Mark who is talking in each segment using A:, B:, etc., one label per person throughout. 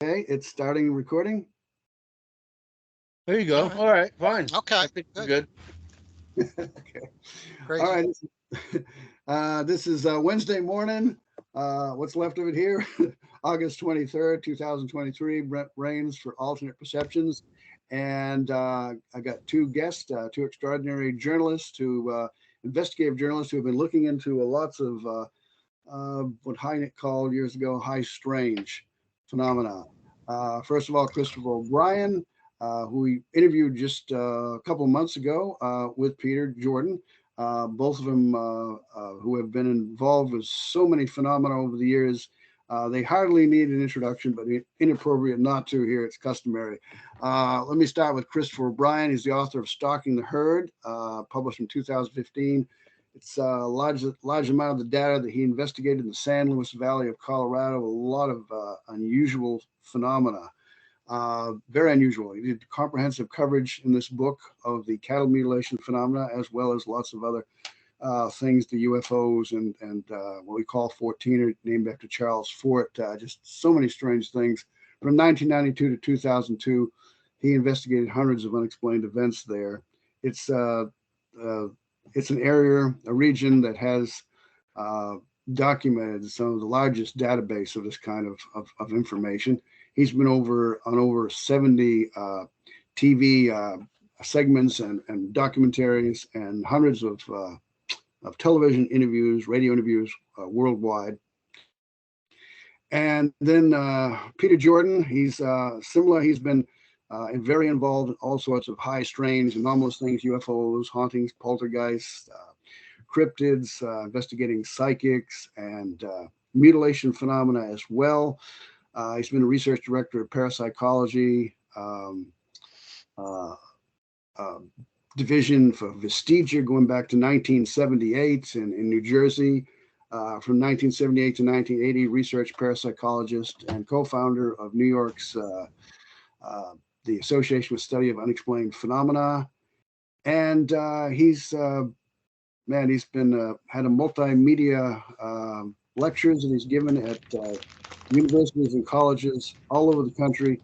A: Okay, it's starting recording.
B: There you go.
C: All right.
B: All right, fine.
C: Okay.
B: I think we're
C: Good.
B: good.
A: Okay. All
C: Crazy.
A: right. This is Wednesday morning. What's left of it here? August 23rd, 2023. Brent Raynes for Alternate Perceptions. And I got two guests, two extraordinary journalists, investigative journalists who have been looking into lots of what Hynek called years ago high strange phenomena. First of all, Christopher O'Brien, who we interviewed just a couple of months ago with Peter Jordan, both of them who have been involved with so many phenomena over the years. They hardly need an introduction, but inappropriate not to here. It's customary. Let me start with Christopher O'Brien. He's the author of Stalking the Herd, published in 2015. It's a large amount of the data that he investigated in the San Luis Valley of Colorado. A lot of unusual phenomena, very unusual. He did comprehensive coverage in this book of the cattle mutilation phenomena, as well as lots of other things, the UFOs and what we call 14er, named after Charles Fort. Just so many strange things. From 1992 to 2002, he investigated hundreds of unexplained events there. It's uh, it's an area, a region that has uh, documented some of the largest database of this kind of information. He's been over 70 TV segments and documentaries and hundreds of television interviews, radio interviews worldwide. And then Peter Jordan, he's similar. He's been very involved in all sorts of high, strange, anomalous things: UFOs, hauntings, poltergeists, cryptids, investigating psychics, and mutilation phenomena as well. He's been a research director of parapsychology uh, uh, division for Vestigia going back to 1978 in New Jersey. From 1978 to 1980, research parapsychologist and co-founder of New York's the Association with Study of Unexplained Phenomena. And he's been had a multimedia lectures that he's given at universities and colleges all over the country,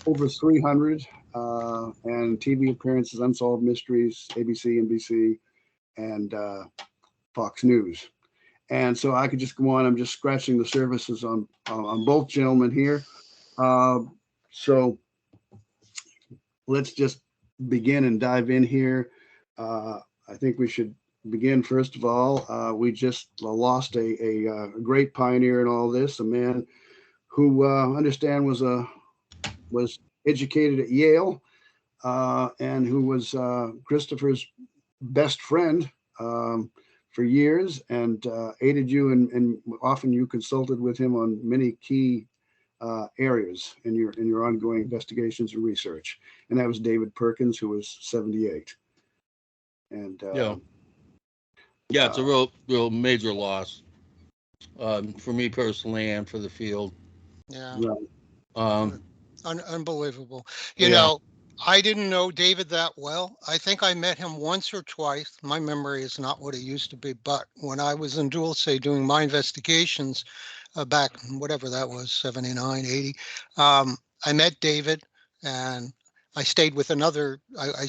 A: over 300, and TV appearances, Unsolved Mysteries, ABC, NBC, and Fox News. And so I could just go on. I'm just scratching the surfaces on both gentlemen here. Uh, so let's just begin and dive in here. I think we should begin first of all. We just lost a great pioneer in all this, a man who understand was educated at Yale and who was Christopher's best friend for years and aided you and often you consulted with him on many key areas in your ongoing investigations and research. And that was David Perkins, who was 78. And
B: Yeah, yeah, it's a
A: uh,
B: real major loss for me personally and for the field.
C: Yeah.
A: right,
B: Um,
C: Unbelievable. You
B: yeah,
C: know, I didn't know David that well. I think I met him once or twice. My memory is not what it used to be, but when I was in Dulce doing my investigations back, whatever that was, 79, 80, I met David and I stayed with another.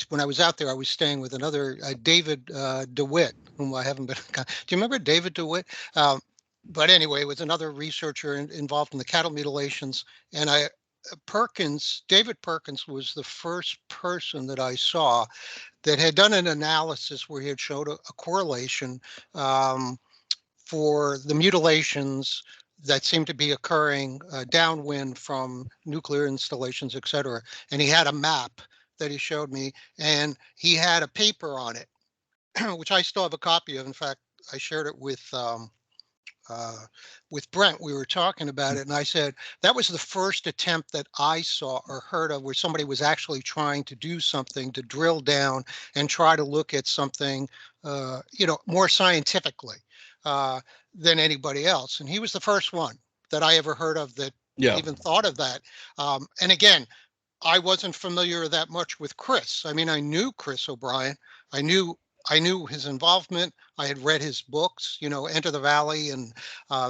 C: When I was out there, I was staying with another David DeWitt, whom I haven't been. Do you remember David DeWitt? Um, but anyway, it was another researcher involved in the cattle mutilations, and David Perkins was the first person that I saw that had done an analysis where he had showed a correlation um, for the mutilations that seemed to be occurring downwind from nuclear installations, et cetera. And he had a map that he showed me, and he had a paper on it, which I still have a copy of. In fact, I shared it uh, with Brent. We were talking about it, and I said that was the first attempt that I saw or heard of where somebody was actually trying to do something to drill down and try to look at something, more scientifically uh, than anybody else. And he was the first one that I ever heard of that
B: yeah,
C: even thought of that. And again, I wasn't familiar that much with Chris. I mean, I knew Chris O'Brien. I knew I knew his involvement. I had read his books, Enter the Valley and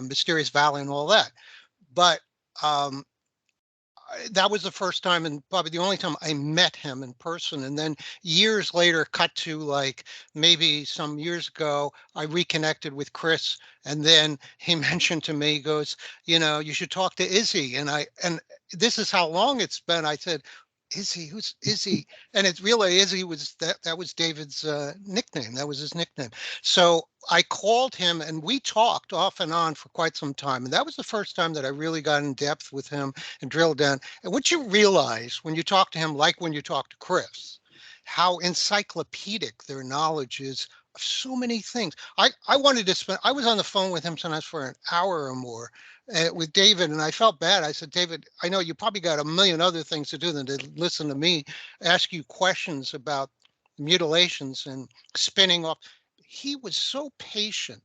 C: Mysterious Valley and all that. But um, that was the first time and probably the only time I met him in person. And then years later, cut to like maybe some years ago, I reconnected with Chris. And then he mentioned to me, he goes, you should talk to Izzy. And this is how long it's been. I said, Izzy, who's Izzy? And it's really Izzy was that was David's nickname. That was his nickname. So I called him and we talked off and on for quite some time. And that was the first time that I really got in depth with him and drilled down. And what you realize when you talk to him, like when you talk to Chris, how encyclopedic their knowledge is of so many things. I wanted to spend, I was on the phone with him sometimes for an hour or more with David, and I felt bad. I said, David, I know you probably got a million other things to do than to listen to me ask you questions about mutilations and spinning off. He was so patient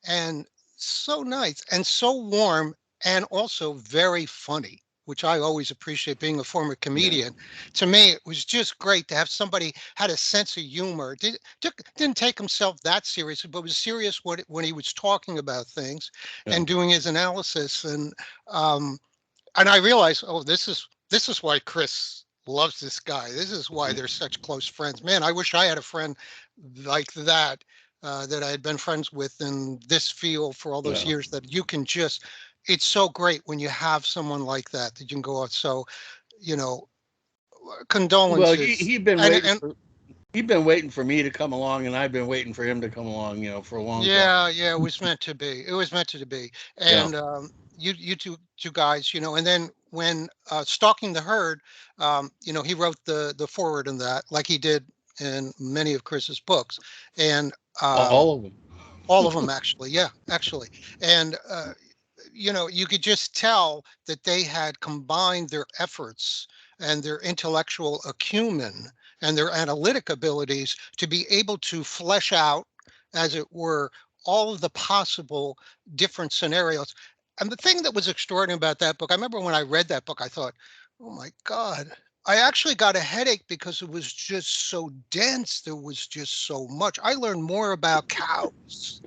C: and so nice and so warm and also very funny, which I always appreciate being a former comedian. To me, it was just great to have somebody had a sense of humor. Didn't take himself that seriously, but was serious when he was talking about things
B: Yeah.
C: and doing his analysis. Um, and I realized, oh, this is why Chris loves this guy. This is why they're such close friends. Man, I wish I had a friend like that, that I had been friends with in this field for all those
B: Yeah.
C: years. That you can just, it's so great when you have someone like that that you can go out. So, you know,
B: Well,
C: condolences. And
B: he'd been waiting for me to come along, and I've been waiting for him to come along, for a long time.
C: yeah, yeah, it was meant to be. It was meant to be.
B: Yeah.
C: And you two guys, and then when Stalking the Herd, he wrote the forward in that, like he did in many of Chris's books, and
B: All of them.
C: all of them actually, yeah, actually, and you could just tell that they had combined their efforts and their intellectual acumen and their analytic abilities to be able to flesh out, as it were, all of the possible different scenarios. And the thing that was extraordinary about that book, I remember when I read that book, I thought, oh my God, I actually got a headache because it was just so dense. There was just so much. I learned more about cows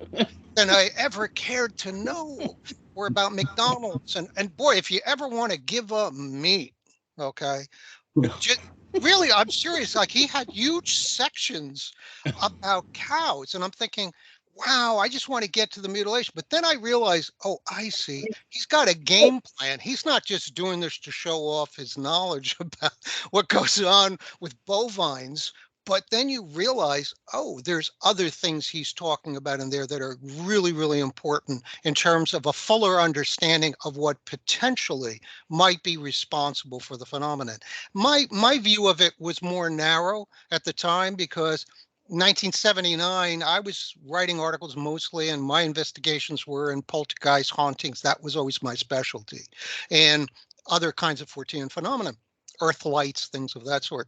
C: than I ever cared to know, or about McDonald's. And boy, if you ever want to give up meat, okay, just really, I'm serious. Like he had huge sections about cows, and I'm thinking, wow, I just want to get to the mutilation. But then I realized, oh, I see. He's got a game plan. He's not just doing this to show off his knowledge about what goes on with bovines. But then you realize, oh, there's other things he's talking about in there that are really, really important in terms of a fuller understanding of what potentially might be responsible for the phenomenon. My view of it was more narrow at the time because 1979, I was writing articles mostly, and my investigations were in poltergeist hauntings. That was always my specialty, and other kinds of Fortean phenomena, earth lights, things of that sort.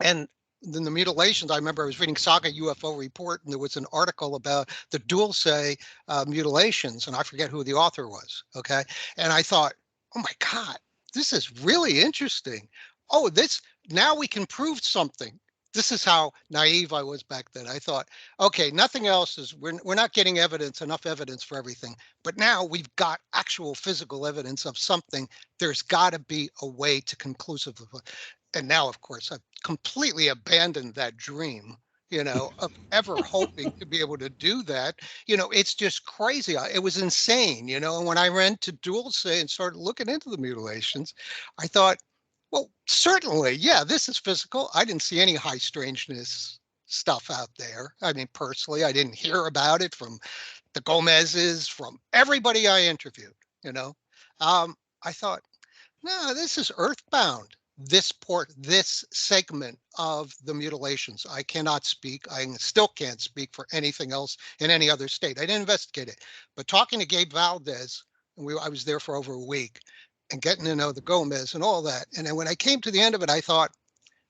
C: And then the mutilations, I remember I was reading Saga UFO Report, and there was an article about the Dulce mutilations, and I forget who the author was. Okay. And I thought, oh my God, this is really interesting. Oh, now we can prove something. This is how naive I was back then. I thought, okay, nothing else we're not getting enough evidence for everything. But now we've got actual physical evidence of something. There's got to be a way to conclusively. And now, of course, I've completely abandoned that dream, of ever hoping to be able to do that. It's just crazy. It was insane, and when I ran to Dulce and started looking into the mutilations, I thought, well, certainly, yeah, this is physical. I didn't see any high strangeness stuff out there. I mean, personally, I didn't hear about it from the Gomez's, from everybody I interviewed, you know. I thought, no, this is earthbound. This segment of the mutilations. I cannot speak. I still can't speak for anything else in any other state. I didn't investigate it. But talking to Gabe Valdez, and I was there for over a week, and getting to know the Gomez and all that. And then when I came to the end of it, I thought,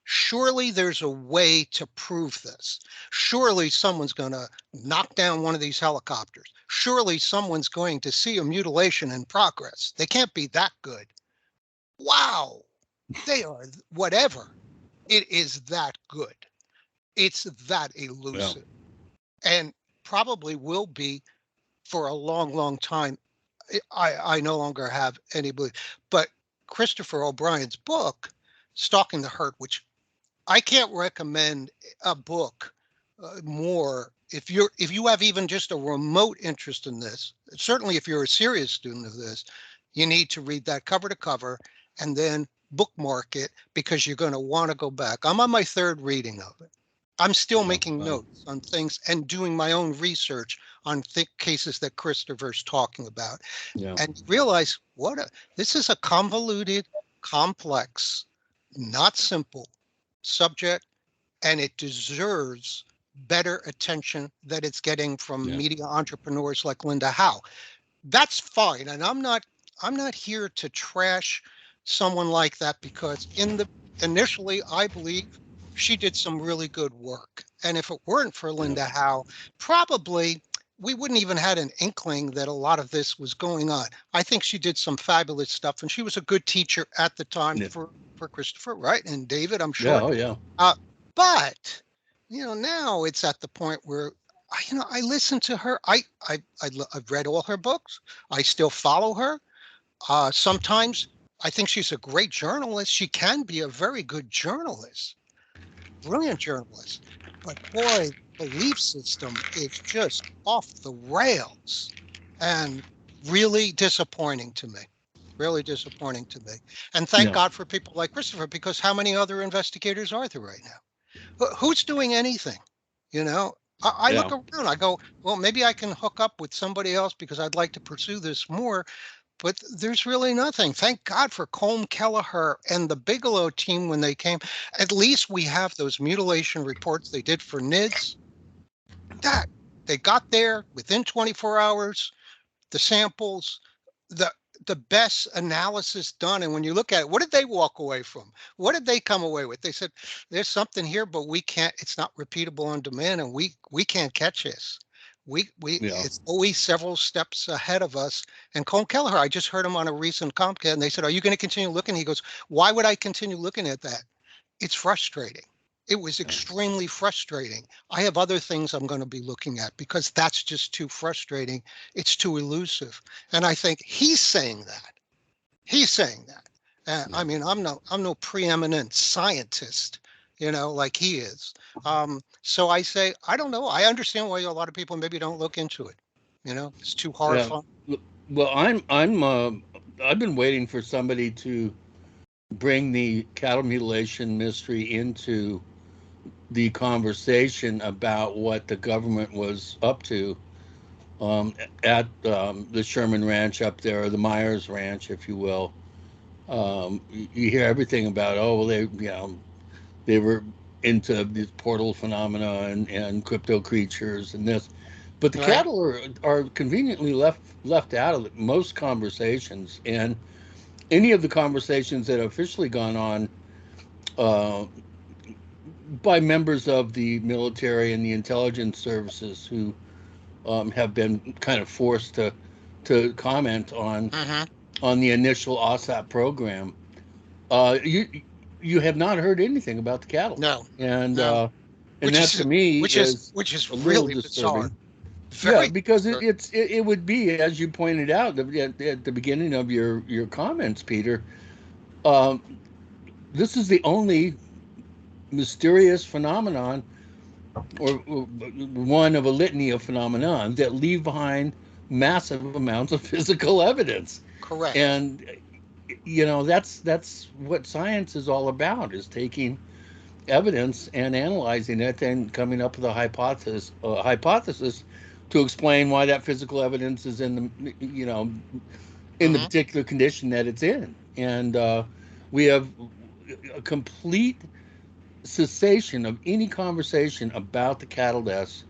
C: surely there's a way to prove this. Surely someone's going to knock down one of these helicopters. Surely someone's going to see a mutilation in progress. They can't be that good. Wow, they are whatever. It is that good. It's that
B: Yeah.
C: elusive, and probably will be for a long, long time. I no longer have any belief, but Christopher O'Brien's book, Stalking the Herd, which I can't recommend a book more if you have even just a remote interest in this. Certainly, if you're a serious student of this, you need to read that cover to cover and then bookmark it because you're going to want to go back. I'm on my third reading of it. I'm still making notes on things and doing my own research on cases that Christopher's talking about.
B: Yeah.
C: And realize this is a convoluted, complex, not simple subject, and it deserves better attention that it's getting from media entrepreneurs like Linda Howe. That's fine, and I'm not here to trash someone like that, because initially I believe she did some really good work, and if it weren't for Linda Howe, probably we wouldn't even had an inkling that a lot of this was going on. I think she did some fabulous stuff, and she was a good teacher at the time for Christopher, right? And David, I'm sure.
B: Yeah, oh yeah.
C: But now it's at the point where I listen to her. I've read all her books. I still follow her. Sometimes I think she's a great journalist. She can be a very good journalist, brilliant journalist. But boy, belief system is just off the rails and really disappointing to me. Really disappointing to me. And thank God for people like Christopher, because how many other investigators are there right now? Who's doing anything? I look around, I go, well, maybe I can hook up with somebody else because I'd like to pursue this more, but there's really nothing. Thank God for Colm Kelleher and the Bigelow team when they came. At least we have those mutilation reports they did for NIDS. That they got there within 24 hours, the samples, the best analysis done. And when you look at it, what did they walk away from? What did they come away with? They said, there's something here, but it's not repeatable on demand, and we can't catch this. It's always several steps ahead of us. And Colm Kelleher, I just heard him on a recent Comcast, and they said, are you going to continue looking? He goes, why would I continue looking at that? It's frustrating. It was extremely frustrating. I have other things I'm going to be looking at because that's just too frustrating. It's too elusive. And I think he's saying that. He's saying that. I mean, I'm no preeminent scientist, like he is. So I say, I don't know. I understand why a lot of people maybe don't look into it. It's too horrifying.
B: Well, I've been waiting for somebody to bring the cattle mutilation mystery into the conversation about what the government was up to at the Sherman Ranch up there, or the Myers Ranch, if you will. You hear everything about, they were into these portal phenomena and crypto creatures and this, but the cattle are conveniently left out of most conversations, and any of the conversations that have officially gone on by members of the military and the intelligence services who have been kind of forced to comment on the initial OSAP program. You have not heard anything about the cattle.
C: No.
B: And that to me
C: which is really bizarre.
B: Yeah, because it would be, as you pointed out at the beginning of your comments, Peter. This is the only mysterious phenomenon, or one of a litany of phenomenon that leave behind massive amounts of physical evidence.
C: Correct.
B: And that's what science is all about, is taking evidence and analyzing it and coming up with a hypothesis to explain why that physical evidence is in the particular condition that it's in. And we have a complete cessation of any conversation about the cattle deaths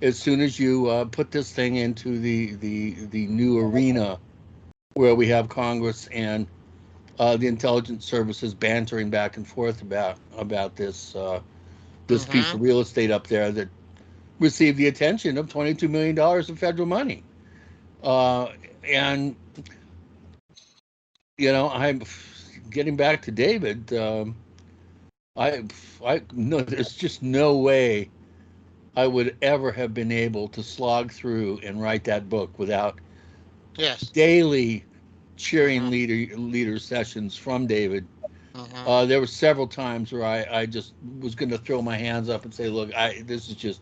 B: as soon as you put this thing into the new arena where we have Congress and the intelligence services bantering back and forth about this piece of real estate up there that received the attention of $22 million of federal money. And I'm getting back to David. I no, there's just no way I would ever have been able to slog through and write that book without daily cheering
C: Mhm.
B: leader sessions from David,
C: Mhm.
B: there were several times where I just was going to throw my hands up and say, "Look, this is just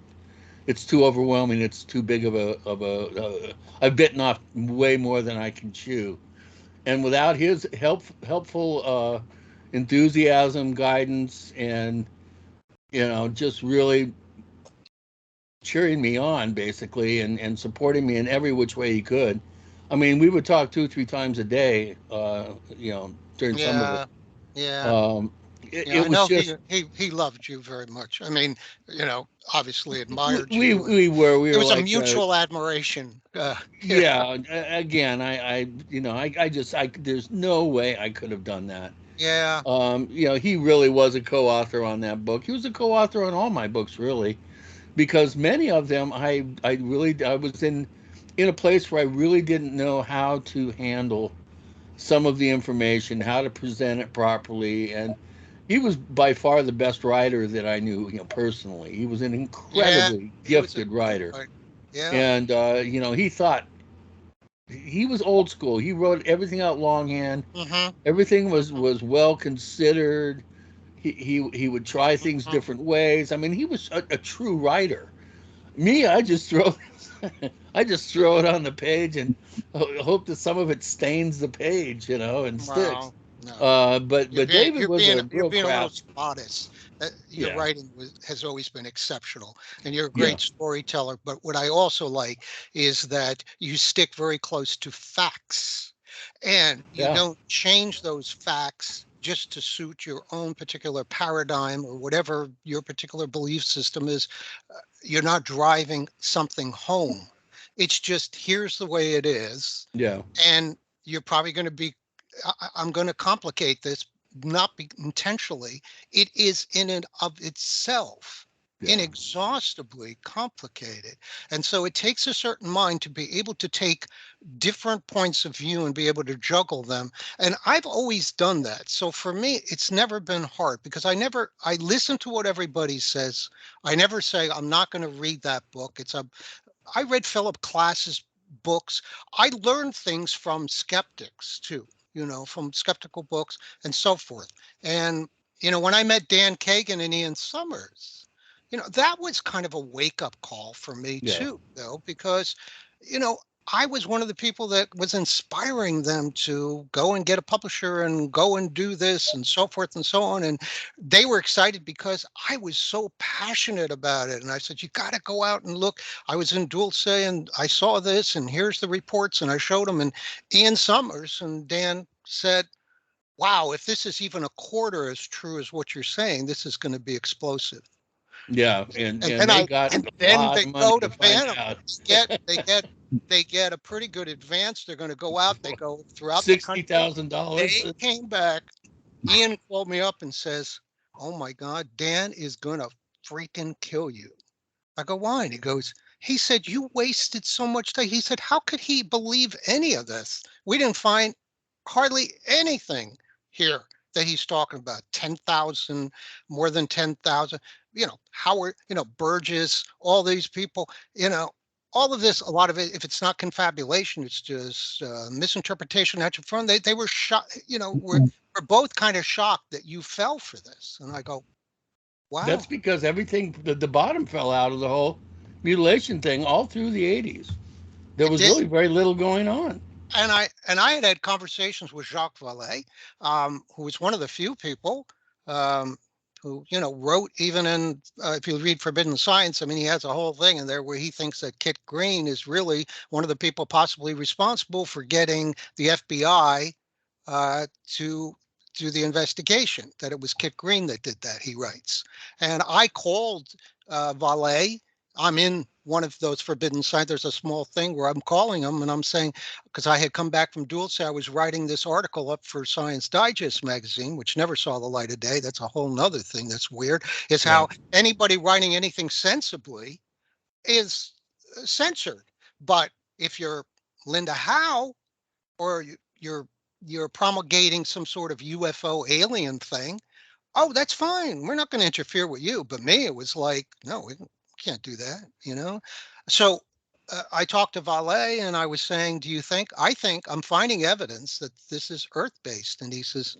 B: it's too overwhelming. It's too big of a I've bitten off way more than I can chew." And without his helpful enthusiasm, guidance, and just really cheering me on, basically, and supporting me in every which way he could. I mean, we would talk 2 3 times a day, during some of it.
C: Yeah. Yeah.
B: Um,
C: Yeah.
B: it
C: I
B: was
C: know
B: just
C: he loved you very much. I mean, obviously admired you, and
B: we
C: it
B: were
C: was a
B: like,
C: mutual admiration. You know.
B: yeah. Again, I just there's no way I could have done that.
C: Yeah.
B: He really was a co-author on that book. He was a co-author on all my books, really, because many of them I was in a place where I really didn't know how to handle some of the information, how to present it properly, and he was by far the best writer that I knew, personally. He was an
C: Yeah.
B: incredibly
C: He was a
B: gifted
C: great
B: writer,
C: writer. Yeah.
B: and he thought he was old school. He wrote everything out longhand.
C: Mhm.
B: Everything was
C: Mhm.
B: well considered. He would try things
C: Mhm.
B: different ways. I mean, he was a true writer. Me, I just throw I just throw it on the page and hope that some of it stains the page, and sticks.
C: Well, no.
B: But David was a
C: You're
B: real
C: being a little
B: craft.
C: modest. Your
B: Yeah,
C: writing has always been exceptional, and you're a
B: yeah,
C: great storyteller. But what I also like is that you stick very close to facts, and you
B: yeah,
C: don't change those facts just to suit your own particular paradigm or whatever your particular belief system is. You're not driving something home. It's just here's the way it is,
B: yeah,
C: and you're probably going to be I'm going to complicate this, not be intentionally. It is in and of itself
B: yeah,
C: inexhaustibly complicated, and so it takes a certain mind to be able to take different points of view and be able to juggle them. And I've always done that, so for me it's never been hard, because I listen to what everybody says. I never say I'm not going to read that book. I read Philip Klass's books. I learned things from skeptics too, from skeptical books and so forth. And, when I met Dan Kagan and Ian Summers, that was kind of a wake up call for me
B: yeah,
C: too, though, because, you know, I was one of the people that was inspiring them to go and get a publisher and go and do this and so forth and so on. And they were excited because I was so passionate about it. And I said, you got to go out and look. I was in Dulce and I saw this, and here's the reports, and I showed them. And Ian Summers and Dan said, wow, if this is even a quarter as true as what you're saying, this is going to be explosive.
B: yeah. And
C: And
B: and
C: then
B: they got
C: and
B: a
C: then
B: lot
C: they
B: of money
C: go
B: to
C: to
B: find
C: ban them.
B: out.
C: They get a pretty good advance. They're going to go out. They go throughout the
B: sixty
C: country.
B: thousand dollars.
C: They came back. Ian called me up and says, "Oh my God, Dan is going to freaking kill you." I go, "Why?" And he goes, "He said you wasted so much time." He said, "How could he believe any of this? We didn't find hardly anything here that he's talking about. 10,000, more than 10,000, Howard, Burgess, all these people, you know, all of this, a lot of it, if it's not confabulation, it's just misinterpretation at your front. They were shocked, we're both kind of shocked that you fell for this." And I go,
B: That's
C: wow,
B: because everything the bottom fell out of the whole mutilation thing all through the 80s. There
C: it
B: was
C: did.
B: really very little going on.
C: And I had conversations with Jacques Vallée, who was one of the few people who wrote, even in if you read Forbidden Science. I mean, he has a whole thing in there where he thinks that Kit Green is really one of the people possibly responsible for getting the FBI to do the investigation. That it was Kit Green that did that. He writes, and I called Vallée. I'm in one of those forbidden sites. There's a small thing where I'm calling him and I'm saying, because I had come back from Dulce, I was writing this article up for Science Digest magazine, which never saw the light of day. That's a whole nother thing that's weird, is
B: Yeah.
C: how anybody writing anything sensibly is censored. But if you're Linda Howe, or you're promulgating some sort of UFO alien thing, oh, that's fine. We're not going to interfere with you. But me, it was like, no, we can't do that. So I talked to Valet and I was saying, do you think, I think I'm finding evidence that this is Earth-based. And he says,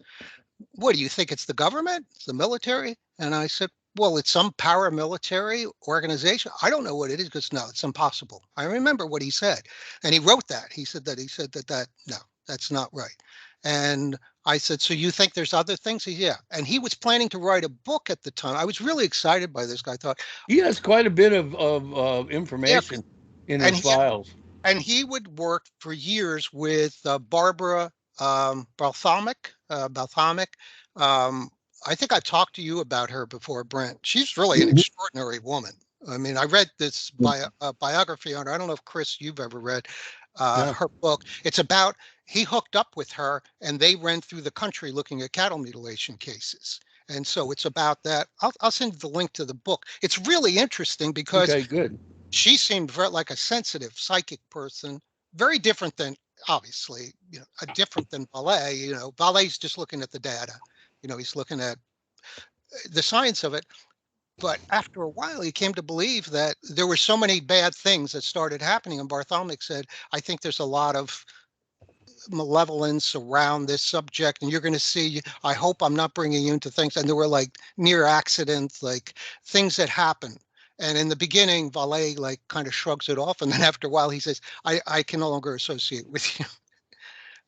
C: what do you think? It's the government? It's the military? And I said, well, it's some paramilitary organization. I don't know what it is. He goes, no, it's impossible. I remember what he said. And he wrote that. He said that, no, that's not right. And I said, so you think there's other things? He said, yeah. And he was planning to write a book at the time. I was really excited by this guy. I thought,
B: He has quite a bit of
C: yeah,
B: information in
C: and
B: his
C: he
B: files.
C: and he would work for years with Barbara Balthamic. Um, I think I've talked to you about her before, Brent. She's really an extraordinary woman. I mean, I read this biography on her. I don't know if, Chris, you've ever read
B: Yeah.
C: her book. It's about, he hooked up with her and they ran through the country looking at cattle mutilation cases. And so it's about that. I'll send you the link to the book. It's really interesting because
B: Okay, good.
C: she seemed very like a sensitive psychic person, very different than, obviously, different than Valet. Valet's just looking at the data, he's looking at the science of it. But after a while, he came to believe that there were so many bad things that started happening. And Bartholomew said, I think there's a lot of malevolence around this subject, and you're going to see, I hope I'm not bringing you into things. And there were like near accidents, like things that happen. And in the beginning, Valet like kind of shrugs it off. And then after a while, he says, I can no longer associate with you.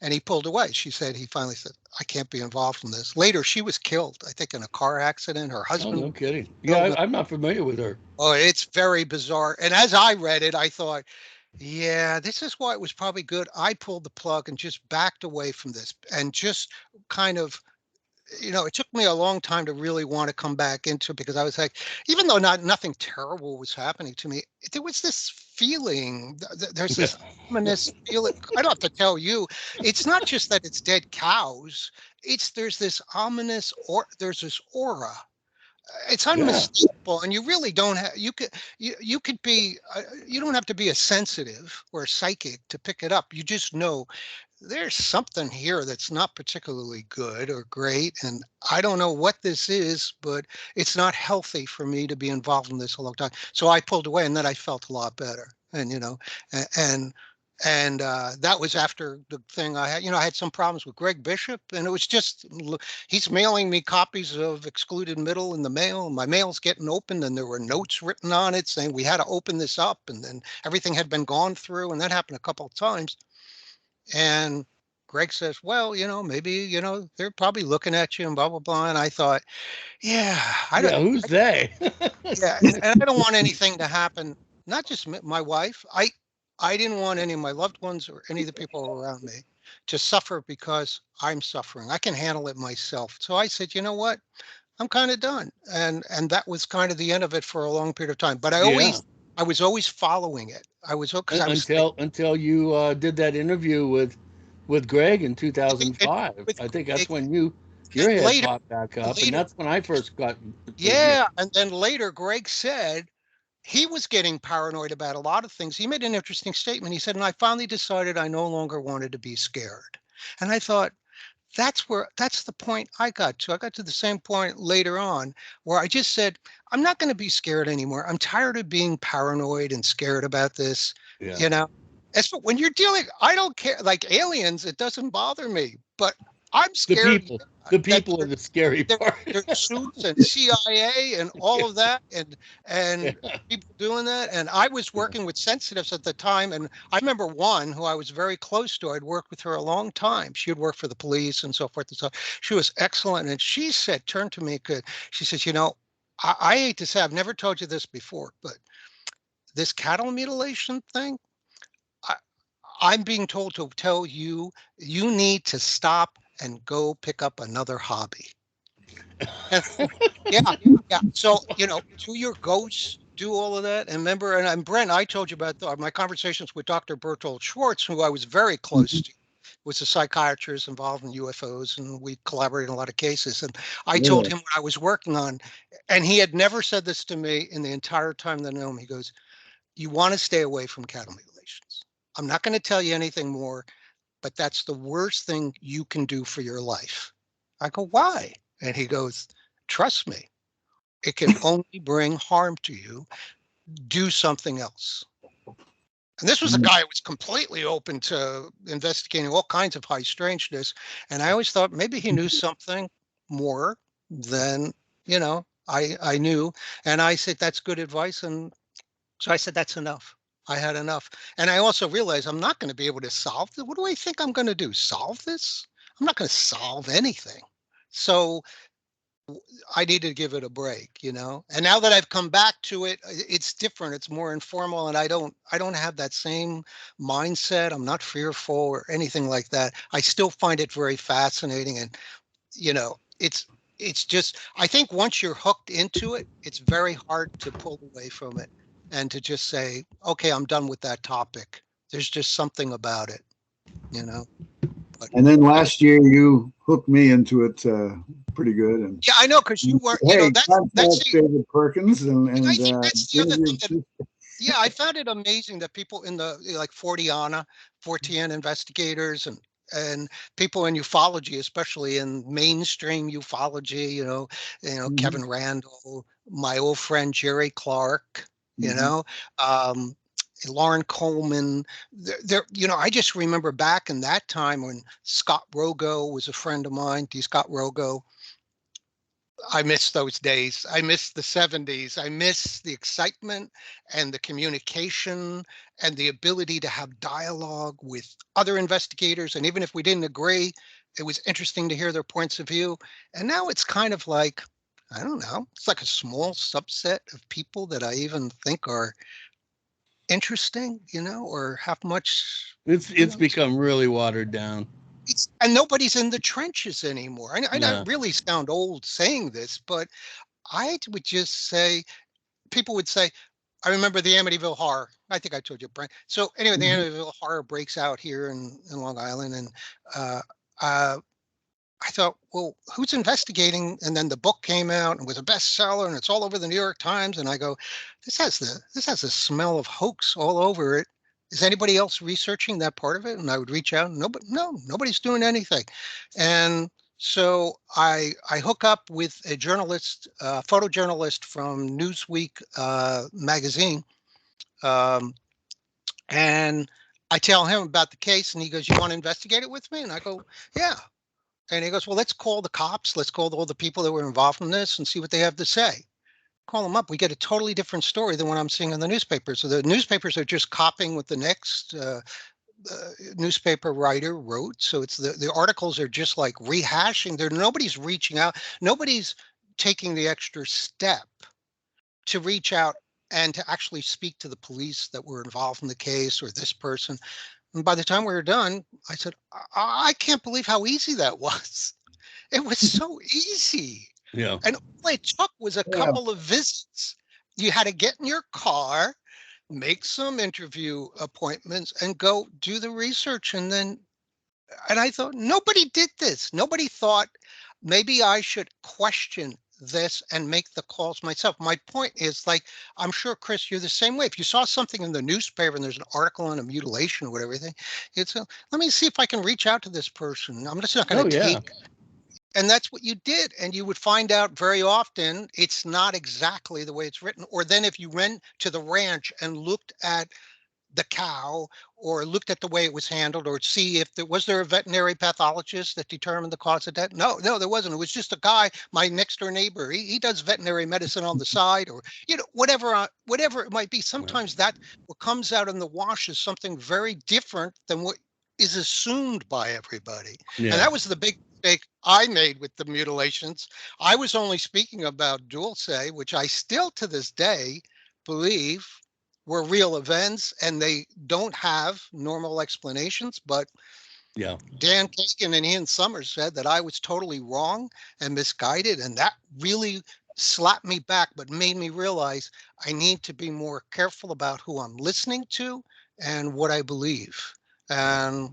C: And he pulled away. He finally said, I can't be involved in this. Later, she was killed, I think, in a car accident. Her
B: Oh,
C: husband
B: no
C: was
B: kidding.
C: killed.
B: Yeah, I'm not familiar with her.
C: Oh, it's very bizarre. And as I read it, I thought, yeah, this is why it was probably good. I pulled the plug and just backed away from this and just kind of, it took me a long time to really want to come back into it, because I was like, even though nothing terrible was happening to me, there was this feeling, there's this ominous feeling. I don't have to tell you, it's not just that it's dead cows. There's this ominous, or there's this aura. It's
B: Yeah.
C: unmistakable, and you really don't have, you could be, you don't have to be a sensitive or a psychic to pick it up. You just know there's something here that's not particularly good or great, and I don't know what this is, but it's not healthy for me to be involved in this a long time. So I pulled away, and then I felt a lot better. And and that was after the thing I had. I had some problems with Greg Bishop, and it was just, he's mailing me copies of Excluded Middle in the mail. My mail's getting opened, and there were notes written on it saying we had to open this up, and then everything had been gone through, and that happened a couple of times. And Greg says, well, maybe, they're probably looking at you and blah, blah, blah. And I thought, yeah,
B: Yeah, who's they?
C: yeah. And I don't want anything to happen. Not just my wife. I didn't want any of my loved ones or any of the people around me to suffer because I'm suffering. I can handle it myself. So I said, you know what? I'm kind of done. And that was kind of the end of it for a long period of time. But
B: Yeah.
C: I was always following it. Because I was
B: Until you did that interview with Greg in 2005.
C: with
B: I think that's
C: Greg,
B: when your
C: and
B: head
C: later,
B: popped back up, and that's when I first got.
C: yeah. And then later, Greg said he was getting paranoid about a lot of things. He made an interesting statement. He said, and I finally decided I no longer wanted to be scared. And I thought, that's the point I got to. I got to the same point later on where I just said, I'm not going to be scared anymore. I'm tired of being paranoid and scared about this.
B: Yeah.
C: As for when you're dealing, I don't care, like aliens, it doesn't bother me, but I'm
B: The
C: scared
B: people. The
C: that
B: people are the scary part.
C: there's suits and CIA and all of that,
B: Yeah.
C: and people doing that. And I was
B: Yeah.
C: working with sensitives at the time, and I remember one who I was very close to. I'd worked with her a long time. She had worked for the police and so forth and so. She was excellent, and she said, turned to me, she says, I hate to say, I've never told you this before, but this cattle mutilation thing, I, I'm being told to tell you, you need to stop and go pick up another hobby. Yeah, yeah. So, do your ghosts, do all of that. And remember, and Brent, I told you about my conversations with Dr. Bertolt Schwartz, who I was very close to, was a psychiatrist involved in UFOs, and we collaborated in a lot of cases. And I told him what I was working on, and he had never said this to me in the entire time that I know him. He goes, you want to stay away from cattle mutilations. I'm not going to tell you anything more, but that's the worst thing you can do for your life. I go, why? And he goes, trust me, it can only bring harm to you. Do something else. And this was a guy who was completely open to investigating all kinds of high strangeness. And I always thought maybe he knew something more than, I knew. And I said, that's good advice. And so I said, that's enough. I had enough. And I also realized I'm not going to be able to solve this. What do I think I'm going to do? Solve this? I'm not going to solve anything. So I needed to give it a break, And now that I've come back to it, it's different. It's more informal, and I don't have that same mindset. I'm not fearful or anything like that. I still find it very fascinating, and it's just, I think once you're hooked into it, it's very hard to pull away from it and to just say, okay, I'm done with that topic. There's just something about it, But,
A: And then last year you hooked me into it pretty good. And
C: yeah, I know, because you were,
A: hey,
C: that's
A: David Perkins and
C: I think that's the other thing
A: interviewed.
C: that, yeah, I found it amazing that people in the like Fortean investigators and people in ufology, especially in mainstream ufology,
A: Mhm,
C: Kevin Randall, my old friend Jerry Clark,
A: mhm.
C: um, Lauren Coleman. I just remember back in that time when Scott Rogo was a friend of mine. D. Scott Rogo. I miss those days. I miss the 70s. I miss the excitement and the communication and the ability to have dialogue with other investigators. And even if we didn't agree, it was interesting to hear their points of view. And now it's kind of like, I don't know, it's like a small subset of people that I even think are interesting, or have much,
B: It's become really watered down.
C: and nobody's in the trenches anymore. I
B: Yeah.
C: really sound old saying this, but I would just say, people would say, I remember the Amityville Horror. I think I told you, Brent. So anyway, the
A: Mhm.
C: Amityville Horror breaks out here in Long Island, and uh, uh, I thought, well, who's investigating? And then the book came out and was a bestseller, and it's all over the New York Times. And I go, this has the smell of hoax all over it. Is anybody else researching that part of it? And I would reach out, and nobody's doing anything. And so I hook up with a journalist, photojournalist from Newsweek magazine, um, and I tell him about the case, and he goes, "You want to investigate it with me?" And I go, "Yeah." And he goes, well, let's call the cops. Let's call all the people that were involved in this and see what they have to say. Call them up. We get a totally different story than what I'm seeing in the newspapers. So the newspapers are just copying what the next newspaper writer wrote. So it's the articles are just like rehashing. Nobody's reaching out. Nobody's taking the extra step to reach out and to actually speak to the police that were involved in the case or this person. And by the time we were done, I said, I can't believe how easy that was. It was so easy.
B: Yeah.
C: And all it took was a
A: Yeah.
C: couple of visits. You had to get in your car, make some interview appointments, and go do the research. And I thought, nobody did this. Nobody thought maybe I should question this and make the calls myself. My point is, like, I'm sure, Chris, you're the same way. If you saw something in the newspaper and there's an article on a mutilation or whatever, it's let me see if I can reach out to this person. I'm just not going
B: Oh
C: to
B: yeah.
C: take. And that's what you did. And you would find out very often it's not exactly the way it's written. Or then if you went to the ranch and looked at the cow or looked at the way it was handled or see if there a veterinary pathologist that determined the cause of death. No, there wasn't. It was just a guy, my next door neighbor. He does veterinary medicine on the side, or whatever it might be.
B: Yeah.
C: Sometimes that what comes out in the wash is something very different than what is assumed by everybody. And
B: Yeah.
C: that was the big mistake I made with the mutilations. I was only speaking about Dulce, which I still to this day believe were real events, and they don't have normal explanations. But
B: Yeah.
C: Dan Kagan and Ian Summers said that I was totally wrong and misguided, and that really slapped me back, but made me realize I need to be more careful about who I'm listening to and what I believe. And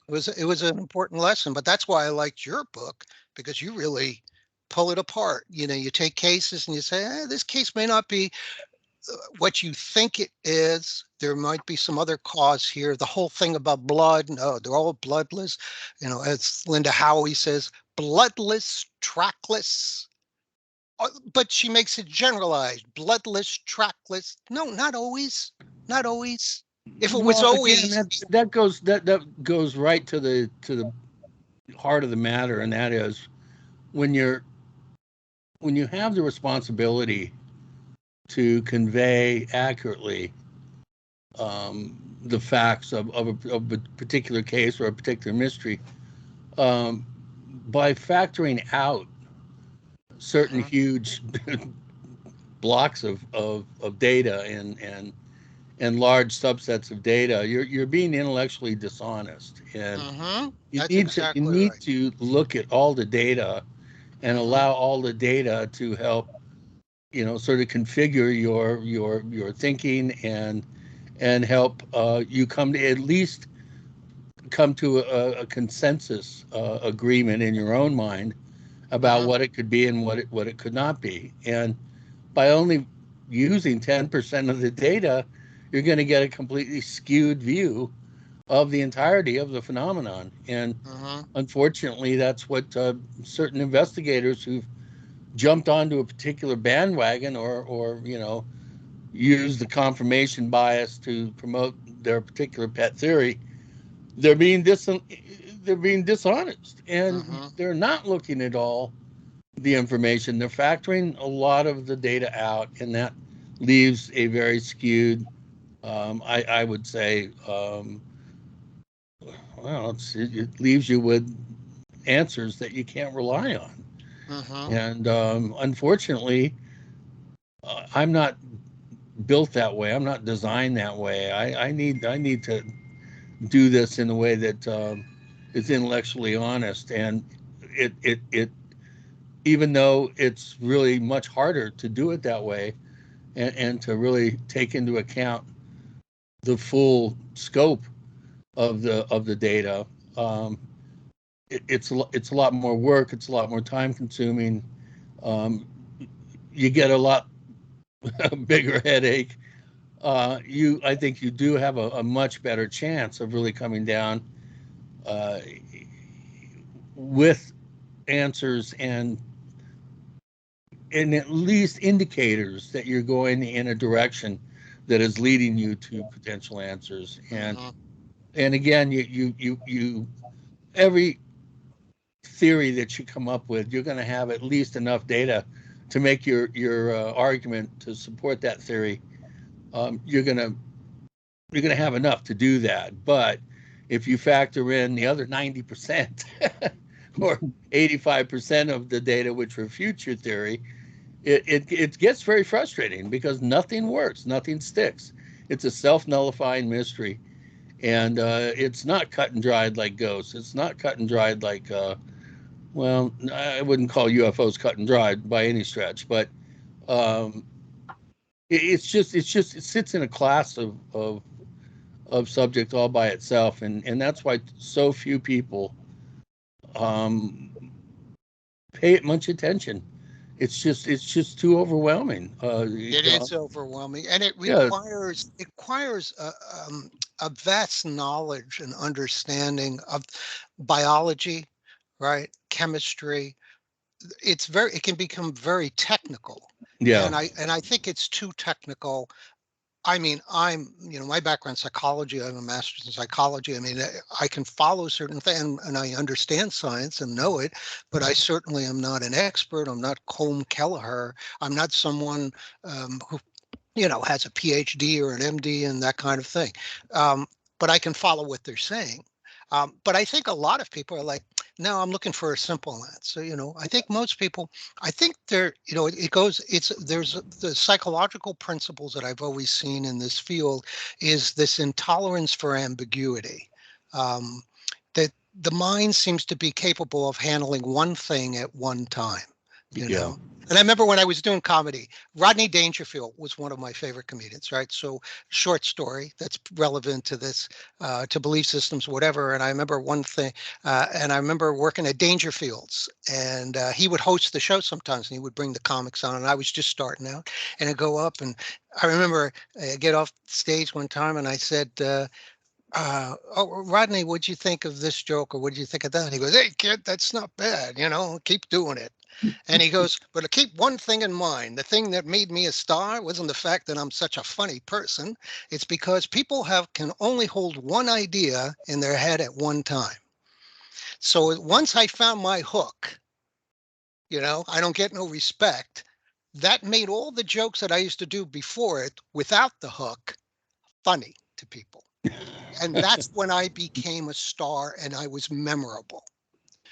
C: it was an important lesson. But that's why I liked your book, because you really pull it apart. You take cases and you say, this case may not be what you think it is. There might be some other cause here. The whole thing about blood, no, they're all bloodless. As Linda Howey says, bloodless, trackless. But she makes it generalized, bloodless, trackless. No, not always. Not always. If it was
B: Well, again,
C: always,
B: that goes right to the heart of the matter, and that is when you have the responsibility to convey accurately the facts of a particular case or a particular mystery, um, by factoring out certain
C: Mhm,
B: huge blocks of data and large subsets of data, you're being intellectually dishonest, and
C: that's
B: you
C: exactly
B: need
C: right.
B: to look at all the data and
C: Hmm.
B: allow all the data to help, sort of configure your thinking and help you come to at least come to a consensus agreement in your own mind about
C: Hmm.
B: what it could be and what it could not be. And by only using 10% of the data, you're going to get a completely skewed view of the entirety of the phenomenon. And
C: Hmm.
B: unfortunately, that's what certain investigators who've jumped onto a particular bandwagon or use the confirmation bias to promote their particular pet theory, they're being they're being dishonest, and
C: Hmm.
B: they're not looking at all the information. They're factoring a lot of the data out, and that leaves a very skewed, I would say, well, it leaves you with answers that you can't rely on.
C: Hmm.
B: And unfortunately, I'm not built that way. I'm not designed that way. I need to do this in a way that is intellectually honest. And it even though it's really much harder to do it that way, and to really take into account the full scope of the data, um, it's a lot more work. It's a lot more time consuming. Um, you get a lot bigger headache. I think you do have a much better chance of really coming down uh, with answers and at least indicators that you're going in a direction that is leading you to potential answers.
C: Hmm.
B: And again, you every theory that you come up with, you're going to have at least enough data to make your argument to support that theory. You're gonna have enough to do that. But if you factor in the other 90% or 85% of the data which refutes your theory, it gets very frustrating because nothing works, nothing sticks. It's a self-nullifying mystery, and it's not cut and dried like ghosts. It's not cut and dried like well, I wouldn't call UFOs cut and dried by any stretch, but um, it sits in a class of subject all by itself, and that's why so few people um, pay it much attention. It's just too overwhelming.
C: It is overwhelming, and it
B: Yeah,
C: requires a vast knowledge and understanding of biology, right? Chemistry. It can become very technical,
B: yeah,
C: and I think it's too technical. I mean, my background psychology. I have a master's in psychology. I mean, I can follow certain things and I understand science and know it, but I certainly am not an expert. I'm not Colm Kelleher. I'm not someone who has a PhD or an MD and that kind of thing. Um, but I can follow what they're saying. But I think a lot of people are like, no, I'm looking for a simple answer. I think most people, I think it goes, there's the psychological principles that I've always seen in this field is this intolerance for ambiguity. Um, that the mind seems to be capable of handling one thing at one time, you
B: yeah,
C: know. And I remember when I was doing comedy, Rodney Dangerfield was one of my favorite comedians, right? So short story that's relevant to this, to belief systems, whatever. And I remember one thing, and I remember working at Dangerfield's, and he would host the show sometimes, and he would bring the comics on, and I was just starting out, and I'd go up, and I remember I get off stage one time, and I said, oh, Rodney, what'd you think of this joke, or what'd you think of that? And he goes, "Hey, kid, that's not bad. Keep doing it." And he goes, but keep one thing in mind. The thing that made me a star wasn't the fact that I'm such a funny person. It's because people can only hold one idea in their head at one time. So once I found my hook, I don't get no respect. That made all the jokes that I used to do before it without the hook funny to people. And that's when I became a star and I was memorable.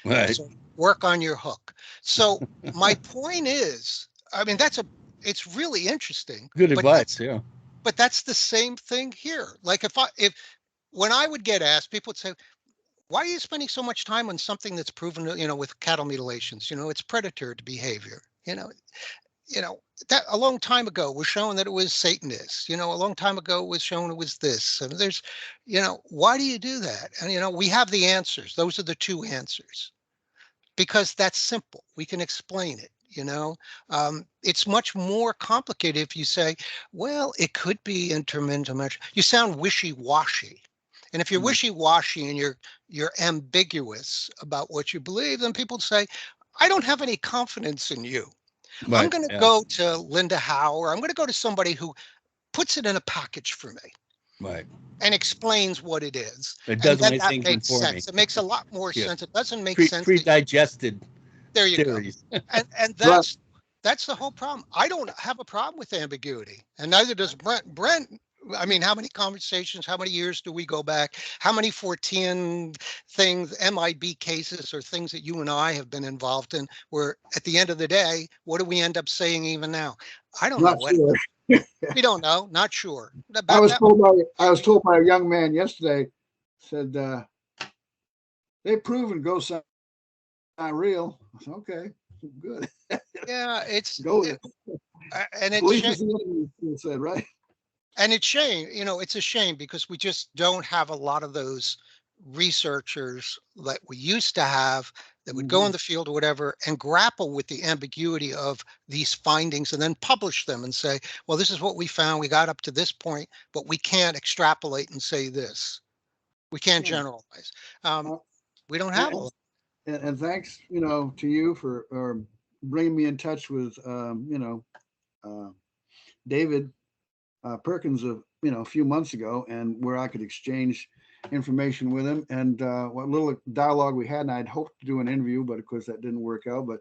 B: Right.
C: So work on your hook. So my point is, I mean, it's really interesting.
B: Good
C: but
B: advice.
C: that's,
B: Yeah.
C: but that's the same thing here. Like when I would get asked, people would say, why are you spending so much time on something that's proven, with cattle mutilations? It's predator behavior. You know, that a long time ago was shown that it was Satanists. A long time ago was shown it was this. And there's, why do you do that? And, we have the answers. Those are the two answers because that's simple. We can explain it. It's much more complicated if you say, well, it could be interdimensional. You sound wishy-washy. And if you're wishy-washy and you're ambiguous about what you believe, then people say, I don't have any confidence in you. I'm
B: Right.
C: going to
B: Yeah.
C: go to Linda Howe, or I'm going to go to somebody who puts it in a package for me
B: Right.
C: and explains what it is.
B: It
C: And
B: does
C: then
B: my
C: that
B: thinking
C: makes
B: for me.
C: sense. It makes a lot more
B: Yeah.
C: sense. It doesn't make sense.
B: Pre-digested
C: There you go.
B: theories.
C: And
A: Right.
C: that's the whole problem. I don't have a problem with ambiguity, and neither does Brent. I mean, how many conversations, how many years do we go back? How many Fortean things, MIB cases, or things that you and I have been involved in, where at the end of the day, what do we end up saying even now? I don't know
A: Not
C: what.
A: sure.
C: We don't know. Not sure.
A: I
C: About
A: was
C: that.
A: told by a young man yesterday, said they've proven ghosts not real. I said, okay, good.
C: Yeah,
A: Go with it.
C: and it's
A: Belief is the enemy, he said, right?
C: and it's shame. It's a shame because we just don't have a lot of those researchers that we used to have that would go in the field or whatever and grapple with the ambiguity of these findings and then publish them and say, well, this is what we found. We got up to this point, but we can't extrapolate and say this. We can't
A: Yeah.
C: generalize.
A: Uh,
C: We don't have a
A: and,
C: lot.
A: and thanks, to you for bringing me in touch with, uh, David Perkins a few months ago, and where I could exchange information with him, and what little dialogue we had. And I'd hoped to do an interview, but of course that didn't work out. But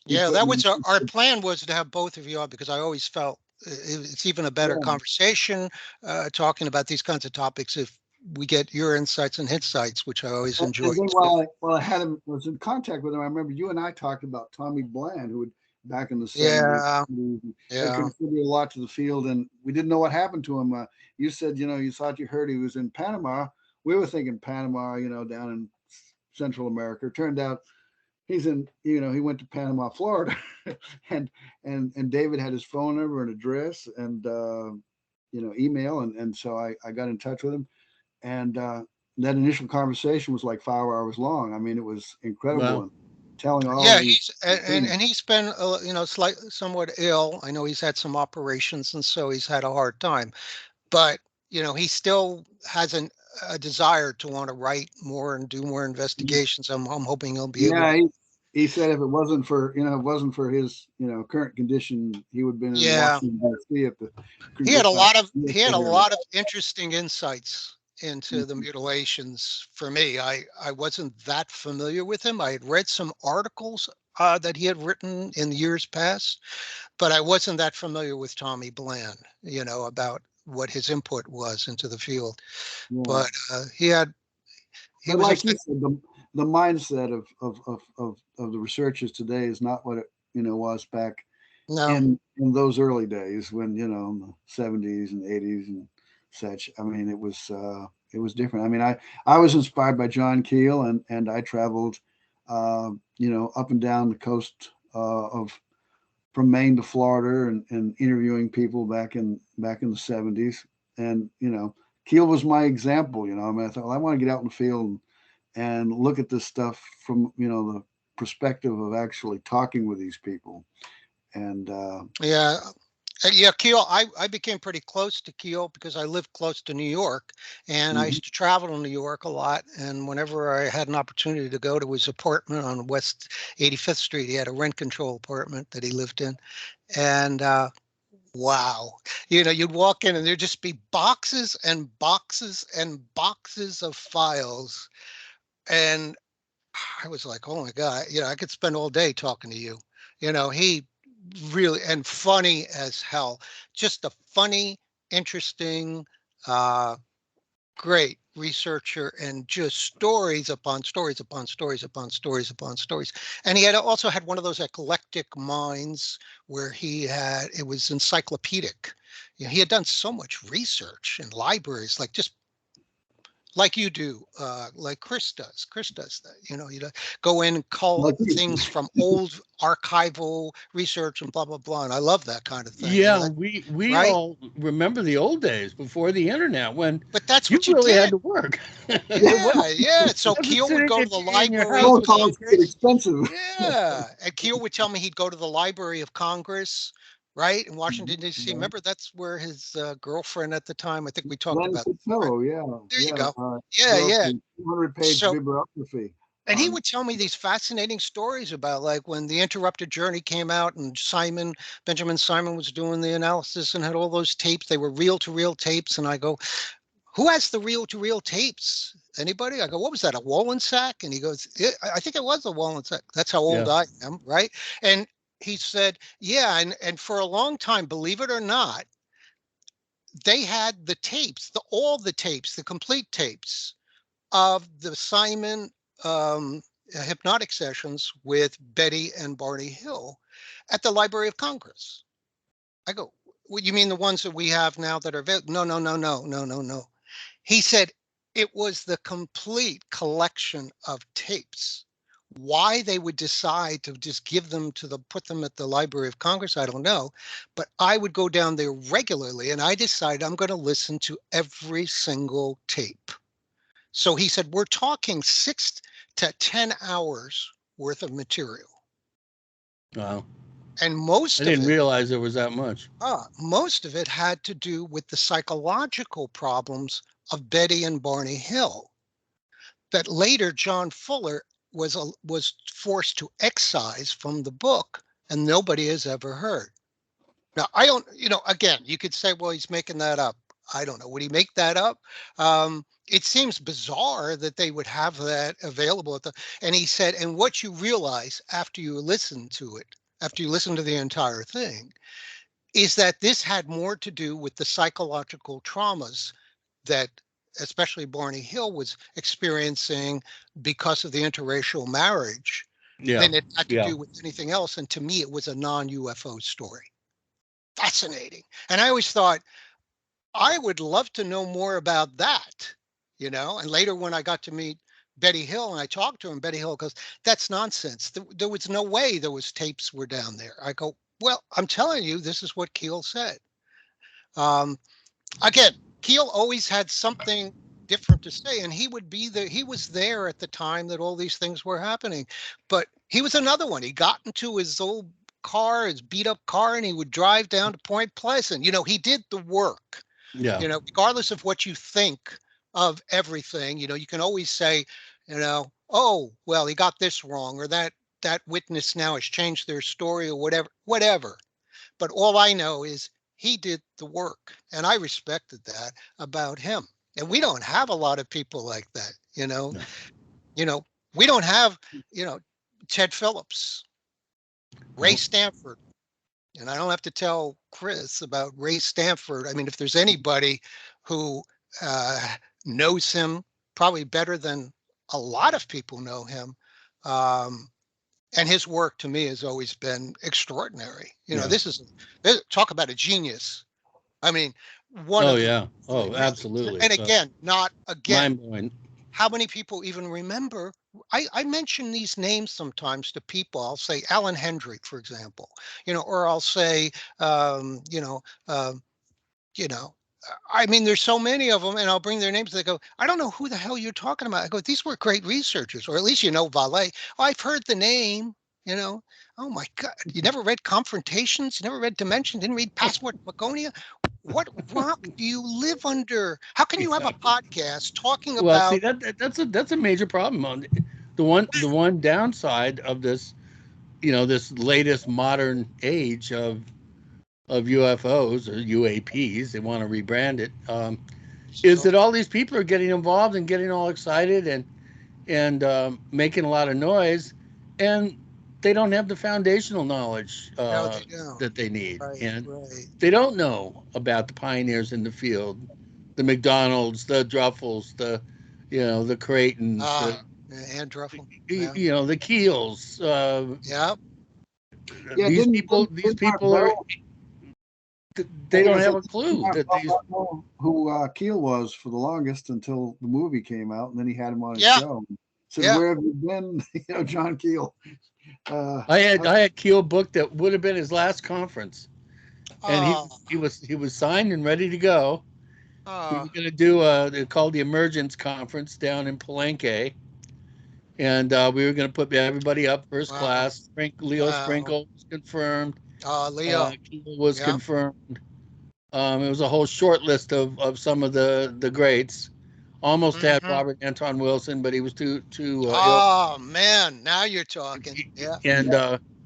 A: he
C: Yeah,
A: put
C: that
A: me,
C: was our plan, was to have both of you on because I always felt it's even a better
A: yeah,
C: conversation talking about these kinds of topics if we get your insights and his sights, which I always enjoy
A: and then
C: too.
A: while I had him, was in contact with him. I remember you and I talked about Tommy Bland, who would back in the 70s
C: Yeah,
A: had
C: yeah,
A: contributed a lot to the field, and we didn't know what happened to him. You said, you thought you heard he was in Panama. We were thinking Panama, down in Central America. Turned out he's in, he went to Panama, Florida, and David had his phone number and address and email, and so I got in touch with him, and that initial conversation was like 5 hours long. I mean, it was incredible,
B: Well,
A: and telling all
C: yeah.
A: of these
C: He's
A: things.
C: and he's been somewhat ill. I know he's had some operations, and so he's had a hard time. But he still has a desire to want to write more and do more investigations. I'm hoping he'll be able
A: Yeah,
C: to.
A: he said if it wasn't for his current condition, he would have been in
C: Yeah.
A: Washington D.C. at the
C: He had a
A: hearing.
C: lot of interesting insights into the mutilations for me. I wasn't that familiar with him. I had read some articles that he had written in years past, but I wasn't that familiar with Tommy Bland, about what his input was into the field.
A: Yeah,
C: But he
A: but
C: was a
A: like you said, the mindset of the researchers today is not what it was back
C: no,
A: in those early days when in the 70s and 80s and such. I mean, it was different. I mean, I was inspired by John Keel, and I traveled up and down the coast of from Maine to Florida, and interviewing people back in the 70s. And Keel was my example. I mean, I thought, well, I want to get out in the field and look at this stuff from the perspective of actually talking with these people. And
C: yeah. Yeah, Keel, I became pretty close to Keel because I lived close to New York, and I
A: Mhm.
C: used to travel to New York a lot. And whenever I had an opportunity to go to his apartment on West 85th Street, he had a rent control apartment that he lived in. And wow, you'd walk in and there'd just be boxes and boxes and boxes of files. And I was like, oh my God, I could spend all day talking to you. He really, and funny as hell, just a funny, interesting, uh, great researcher, and just stories upon stories upon stories upon stories upon stories. And he had also had one of those eclectic minds where it was encyclopedic. He had done so much research in libraries, like just like you do, like Chris does. Chris does that. You go in and call
A: Like you.
C: things from old archival research and blah blah blah. And I love that kind of thing.
B: Yeah,
C: That
B: we
C: right?
B: all remember the old days before the internet when
C: But that's
B: you
C: what you
B: really had
C: did.
B: to work. It
C: Yeah, yeah. So
B: wasn't
C: Keel would
B: sitting
C: go to
B: at
C: the
B: in your
C: Library
B: house
C: of
A: Phone
B: with a
A: calls get
C: Congress.
A: expensive.
C: Yeah, and Keel would tell me he'd go to the Library of Congress, right, in Washington D.C.
A: Right.
C: Remember, that's where his girlfriend at the time. I think we talked
A: Glenn
C: about that, right?
A: Sotelo, yeah,
C: There you
A: yeah.
C: go. Yeah,
A: Wrote
C: yeah.
A: the 200-page
C: So
A: bibliography
C: and he
A: on.
C: would tell me these fascinating stories about like when the interrupted journey came out and Benjamin Simon was doing the analysis and had all those tapes. They were reel to reel tapes. And I go, who has the reel to reel tapes? Anybody? I go, what was that? A Wallensack? And he goes, yeah, I think it was a Wallensack. That's how old
B: yeah.
C: I am. Right. And he said, yeah. And for a long time, believe it or not, they had the tapes, all the tapes, the complete tapes of the Simon hypnotic sessions with Betty and Barney Hill at the Library of Congress. I go, well, you mean the ones that we have now that are available? No, no, no, no, no, no, no. He said it was the complete collection of tapes. Why they would decide to just put them at the Library of Congress, I don't know. But I would go down there regularly and I decided I'm going to listen to every single tape. So he said, we're talking 6 to 10 hours worth of material.
B: Wow.
C: And
B: I didn't realize there was that much.
C: most of it had to do with the psychological problems of Betty and Barney Hill that later John Fuller was forced to excise from the book and nobody has ever heard. Now, I don't, again, you could say, well, he's making that up. I don't know. Would he make that up? It seems bizarre that they would have that available and he said, and what you realize after you listen to it, after you listen to the entire thing, is that this had more to do with the psychological traumas that especially Barney Hill was experiencing because of the interracial marriage
B: Yeah.
C: than it had to
B: Yeah.
C: do with anything else. And to me, it was a non-UFO story. Fascinating. And I always thought, I would love to know more about that, And later when I got to meet Betty Hill and I talked to him, Betty Hill goes, that's nonsense. There was no way those tapes were down there. I go, well, I'm telling you, this is what Keel said. Um, Again, Keel always had something different to say, and he was there at the time that all these things were happening. But he was another one. He got into his old car, his beat up car, and he would drive down to Point Pleasant. He did the work,
B: Yeah.
C: regardless of what you think of everything, you can always say, oh, well, he got this wrong, or that witness now has changed their story or whatever. But all I know is he did the work, and I respected that about him. And we don't have a lot of people like that,
B: No.
C: We don't have, Ted Phillips, Ray
B: No.
C: Stanford, and I don't have to tell Chris about Ray Stanford. I mean, if there's anybody who knows him probably better than a lot of people know him, and his work to me has always been extraordinary.
B: Yeah.
C: Talk about a genius. I mean, one
B: Oh
C: of the
B: yeah. Oh,
C: really,
B: absolutely.
C: and again, not again,
B: Mind blowing.
C: how many people even remember? I mention these names sometimes to people. I'll say Alan Hendrick, for example, or I'll say, um, you know, um, you know, I mean, there's so many of them, and I'll bring their names. They go, I don't know who the hell you're talking about. I go, these were great researchers, or at least Valet. Oh, I've heard the name. You know, oh my God, you never read Confrontations? You never read Dimension? Didn't read Passport Magonia? What rock do you live under? How can you have a
B: Exactly.
C: podcast talking
B: Well, see
C: about?
B: that's a major problem. On the one downside of this, this latest modern age of UFOs or UAPs, they want to rebrand it, is
C: So,
B: that all these people are getting involved and getting all excited and making a lot of noise, and they don't have the foundational knowledge
C: no, they don't.
B: that they need,
C: Right,
B: and
C: right.
B: they don't know about the pioneers in the field, the McDonald's, the Druffels, the Creightons,
C: Ah, yeah, and Druffel. Yeah,
B: the Keels.
C: yeah.
A: Yeah,
B: These
A: didn't
B: people,
A: didn't,
B: these
A: didn't Mark
B: people are,
A: Bell? I
B: they
A: think I
B: don't
A: said
B: have a clue
A: Mark
B: that
A: Bell
B: these.
A: not know who Keel was for the longest until the movie came out, and then he had him on his
C: Yeah,
A: show. Said,
C: yeah.
A: "Where have you been, John Keel?" Uh,
B: I had
A: I,
B: I had Keel booked that would have been his last conference, and he
C: Ah,
B: he was he was signed and ready to go. We were
C: ah,
B: going to do they called the Emergence Conference down in Palenque, and we were going to put everybody up first
C: wow,
B: class. Leo
C: wow.
B: Sprinkle was confirmed.
C: Leo.
B: Keel was
C: Yeah.
B: confirmed. It was a whole short list of some of the greats. Almost had
C: Mm-hmm.
B: Robert Anton Wilson, but he was too ill.
C: Oh man, now you're talking. Yeah.
B: And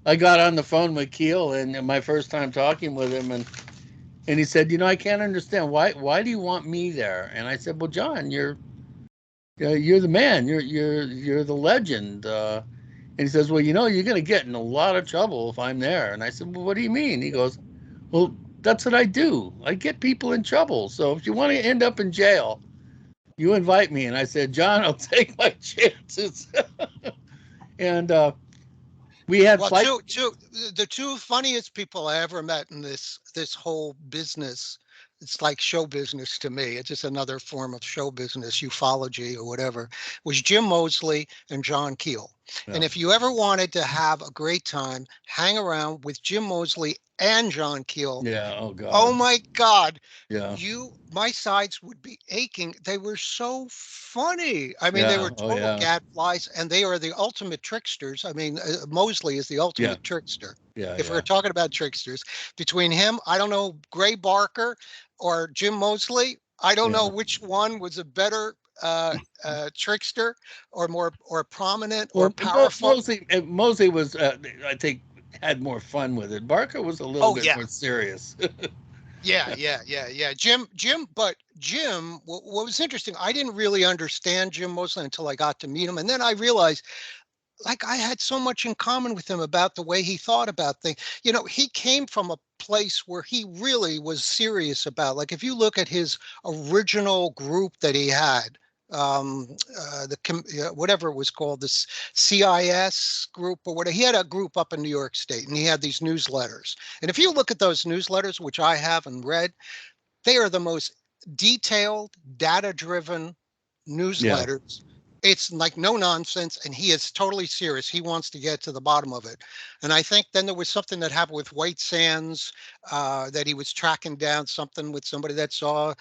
B: I got on the phone with Keel, and my first time talking with him, and he said, I can't understand why do you want me there? And I said, well, John, you're the man, you're the legend. And he says, well, you're going to get in a lot of trouble if I'm there. And I said, well, what do you mean? He goes, well, that's what I do. I get people in trouble. So if you want to end up in jail, you invite me. And I said, John, I'll take my chances. And we had
C: Well,
B: flight.
C: the two funniest people I ever met in this whole business, it's like show business to me. It's just another form of show business, ufology or whatever, was Jim Moseley and John Keel.
B: Yeah,
C: And if you ever wanted to have a great time, hang around with Jim Moseley and John Keel.
B: yeah. Oh
C: Oh
B: God.
C: my God,
B: Yeah,
C: my sides would be aching. They were so funny. I mean, they
B: yeah.
C: were
B: Oh
C: total
B: yeah,
C: gadflies, and they are the ultimate tricksters. I mean, Mosley is the
B: yeah,
C: ultimate trickster.
B: yeah,
C: If we're
B: yeah.
C: talking about tricksters, between him, I don't know, Gray Barker or Jim Mosley, I don't know
B: Yeah.
C: which one was a better trickster or more or prominent or
B: Well,
C: powerful.
B: Mosley was, I think, had more fun with it. Barker was a little
C: Oh
B: bit
C: yeah,
B: more serious.
C: yeah. Jim. What was interesting, I didn't really understand Jim Mosley until I got to meet him, and then I realized, like, I had so much in common with him about the way he thought about things. He came from a place where he really was serious about, like, if you look at his original group that he had, whatever it was called, this CIS group or whatever. He had a group up in New York State, and he had these newsletters. And if you look at those newsletters, which I have and read, they are the most detailed, data-driven
B: Yeah,
C: newsletters. It's like no nonsense, and he is totally serious. He wants to get to the bottom of it. And I think then there was something that happened with White Sands, that he was tracking down something with somebody that saw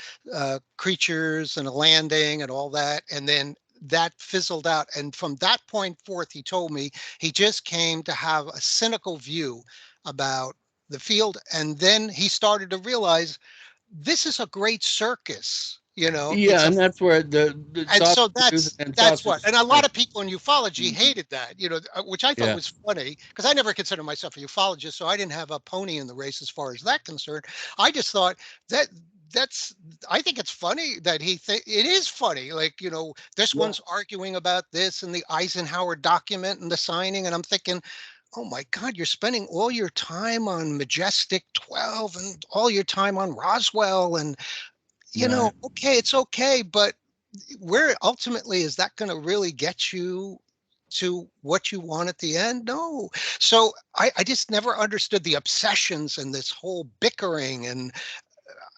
C: creatures and a landing and all that. And then that fizzled out. And from that point forth, he told me he just came to have a cynical view about the field. And then he started to realize this is a great circus. It's
B: yeah,
C: a
B: and that's where the
C: and so
B: sausage news
C: that's
B: and
C: that's
B: sausage
C: what, and a lot
B: story.
C: of people in ufology hated that, which I thought
B: Yeah,
C: was funny because I never considered myself a ufologist, so I didn't have a pony in the race as far as that concerned. I just thought that that's I think it's funny that it is funny, like, this
A: yeah,
C: one's arguing about this and the Eisenhower document and the signing, and I'm thinking, oh my God, you're spending all your time on Majestic 12 and all your time on Roswell, and
B: right.
C: okay, it's okay, but where ultimately is that going to really get you to what you want at the end? No. So I just never understood the obsessions and this whole bickering, and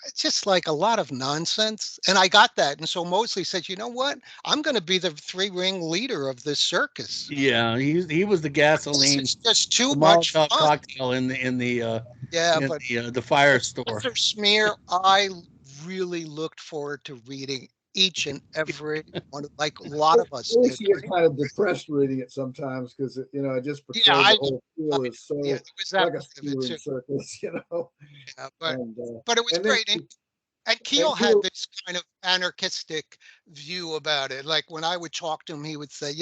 C: it's just like a lot of nonsense. And I got that. And so Mosley said, you know what? I'm going to be the three-ring leader of this circus.
B: Yeah, he was the
C: This
B: gasoline,
C: is just too
B: the
C: much
B: Molotov
C: fun.
B: cocktail
C: Yeah,
B: in
C: but
B: the fire store.
C: Professor Smear, I really looked forward to reading each and every one, like a lot of us
A: I
C: did.
A: used to get kind of depressed reading it sometimes because it just
C: Yeah,
A: portrayed the whole feel as
C: yeah,
A: so
C: there was that
A: like a
C: part of it
A: school in
C: too.
A: circus,
C: Yeah,
A: and
C: but it was
A: and then
C: great. And Keel
A: and
C: had
A: Keel,
C: this kind of anarchistic view about it. Like when I would talk to him, he would say,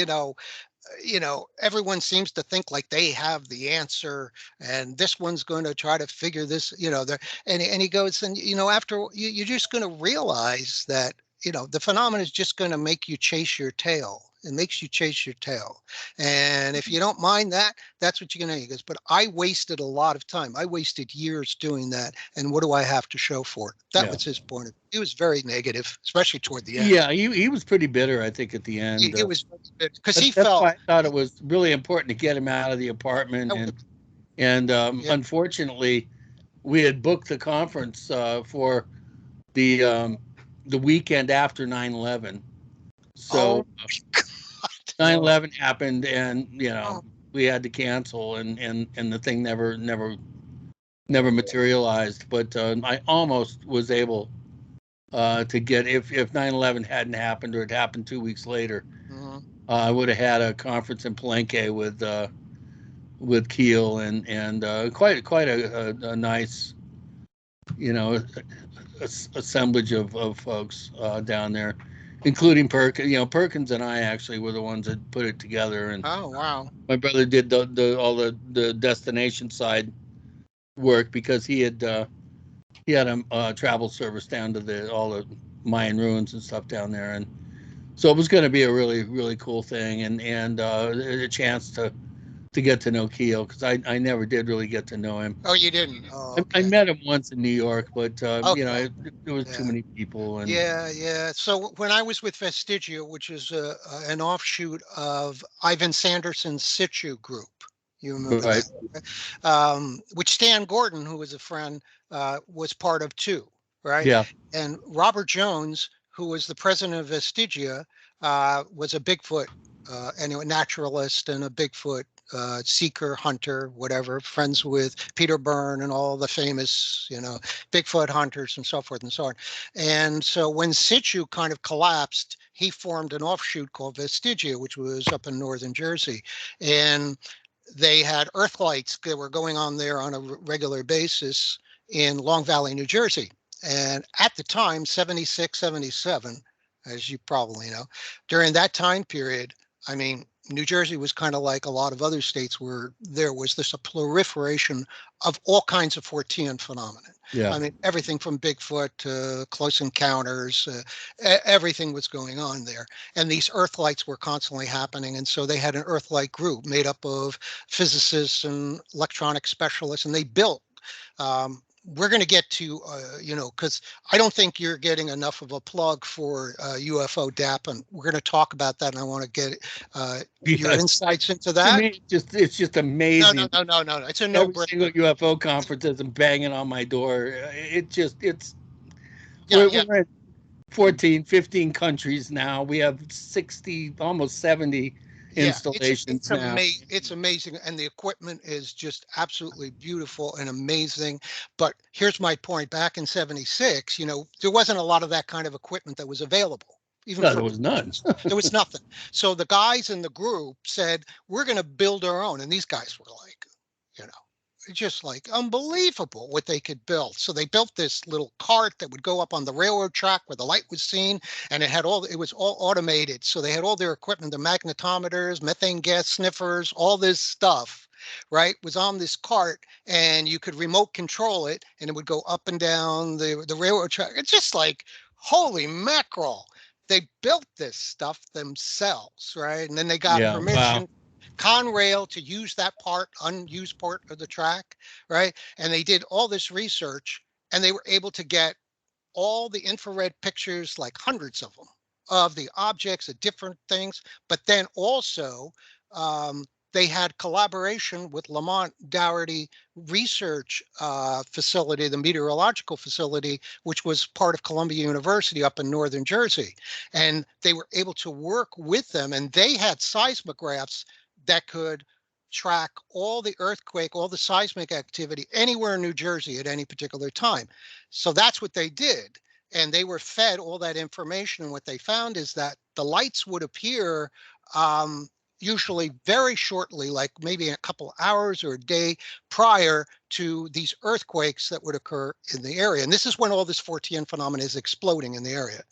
C: everyone seems to think like they have the answer, and this one's going to try to figure this, and he goes, and after you're just going to realize that the phenomenon is just going to make you chase your tail. It makes you chase your tail, and if you don't mind that, that's what you're going to. He goes, but I wasted a lot of time. I wasted years doing that, and what do I have to show for it? That
B: Yeah.
C: was his point. He was very negative, especially toward the end.
B: Yeah, he was pretty bitter, I think, at the end.
C: He was, because he
B: That's why
C: felt.
B: I thought it was really important to get him out of the apartment, and
C: Yeah.
B: unfortunately, we had booked the conference for the um, the weekend after 9/11.
C: Oh,
B: So
C: God.
B: 9/11 happened, and
C: Oh,
B: we had to cancel, and the thing never materialized. But I almost was able to get, if 9/11 hadn't happened or it happened 2 weeks later,
C: mhm.
B: I would have had a conference in Palenque with Keel and quite a nice you know assemblage of folks down there, including Perkins. Perkins and I actually were the ones that put it together, and
C: Oh, wow.
B: my brother did the all the destination side work because he had a travel service down to all the Mayan ruins and stuff down there, and so it was going to be a really really cool thing, and a chance to get to know Keel, because I never did really get to know him.
C: Oh, you didn't? Oh,
B: I
C: okay.
B: met him once in New York, but
C: Okay.
B: there was too
C: Yeah.
B: many people, and
C: Yeah, yeah. So when I was with Vestigia, which is an offshoot of Ivan Sanderson's Situ group, you remember
B: right,
C: that, right? Which Stan Gordon, who was a friend, was part of too, right?
B: yeah,
C: And Robert Jones, who was the president of Vestigia, was a Bigfoot, anyway, naturalist and a Bigfoot seeker, hunter, whatever, friends with Peter Byrne and all the famous, Bigfoot hunters and so forth and so on. And so when Situ kind of collapsed, he formed an offshoot called Vestigia, which was up in northern Jersey. And they had earth lights that were going on there on a regular basis in Long Valley, New Jersey. And at the time, 76, 77, as you probably know, during that time period, I mean, New Jersey was kind of like a lot of other states where there was this a proliferation of all kinds of Fortean phenomenon.
B: yeah,
C: I mean, everything from Bigfoot to close encounters, everything was going on there. And these earth lights were constantly happening. And so they had an earth light group made up of physicists and electronic specialists, and they built we're going to get to, because I don't think you're getting enough of a plug for UFO DAP, and we're going to talk about that. And I want to get your
B: yes.
C: insights into
B: To
C: that.
B: me, it's just
C: No, no,
B: amazing.
C: no, no, no, no. It's a
B: Every single
C: no-brainer.
B: UFO conference is banging on my door. It's
C: Yeah, yeah,
B: we're in 14, 15 countries now. We have 60, almost 70
C: yeah.
B: installations now.
C: It's amazing, and the equipment is just absolutely beautiful and amazing. But here's my point: back in '76, there wasn't a lot of that kind of equipment that was available, even
B: No,
C: for
B: there was none.
C: there was nothing. So the guys in the group said, we're going to build our own. And these guys were like, you know, just like unbelievable what they could build. So they built this little cart that would go up on the railroad track where the light was seen, and it was all automated. So they had all their equipment, the magnetometers, methane gas sniffers, all this stuff, right, was on this cart, and you could remote control it, and it would go up and down the railroad track. It's just like, holy mackerel. They built this stuff themselves, right? And then they got
B: Yeah, wow.
C: permission Conrail to use that unused part of the track, right? And they did all this research, and they were able to get all the infrared pictures, like hundreds of them, of the objects, of different things. But then also, um, they had collaboration with Lamont Dougherty Research Facility, the meteorological facility, which was part of Columbia University up in northern Jersey. And they were able to work with them, and they had seismographs that could track all the earthquake, all the seismic activity anywhere in New Jersey at any particular time. So that's what they did. and they were fed all that information. And what they found is that the lights would appear usually very shortly, like maybe a couple hours or a day prior to these earthquakes that would occur in the area. And this is when all this Fortean phenomenon is exploding in the area.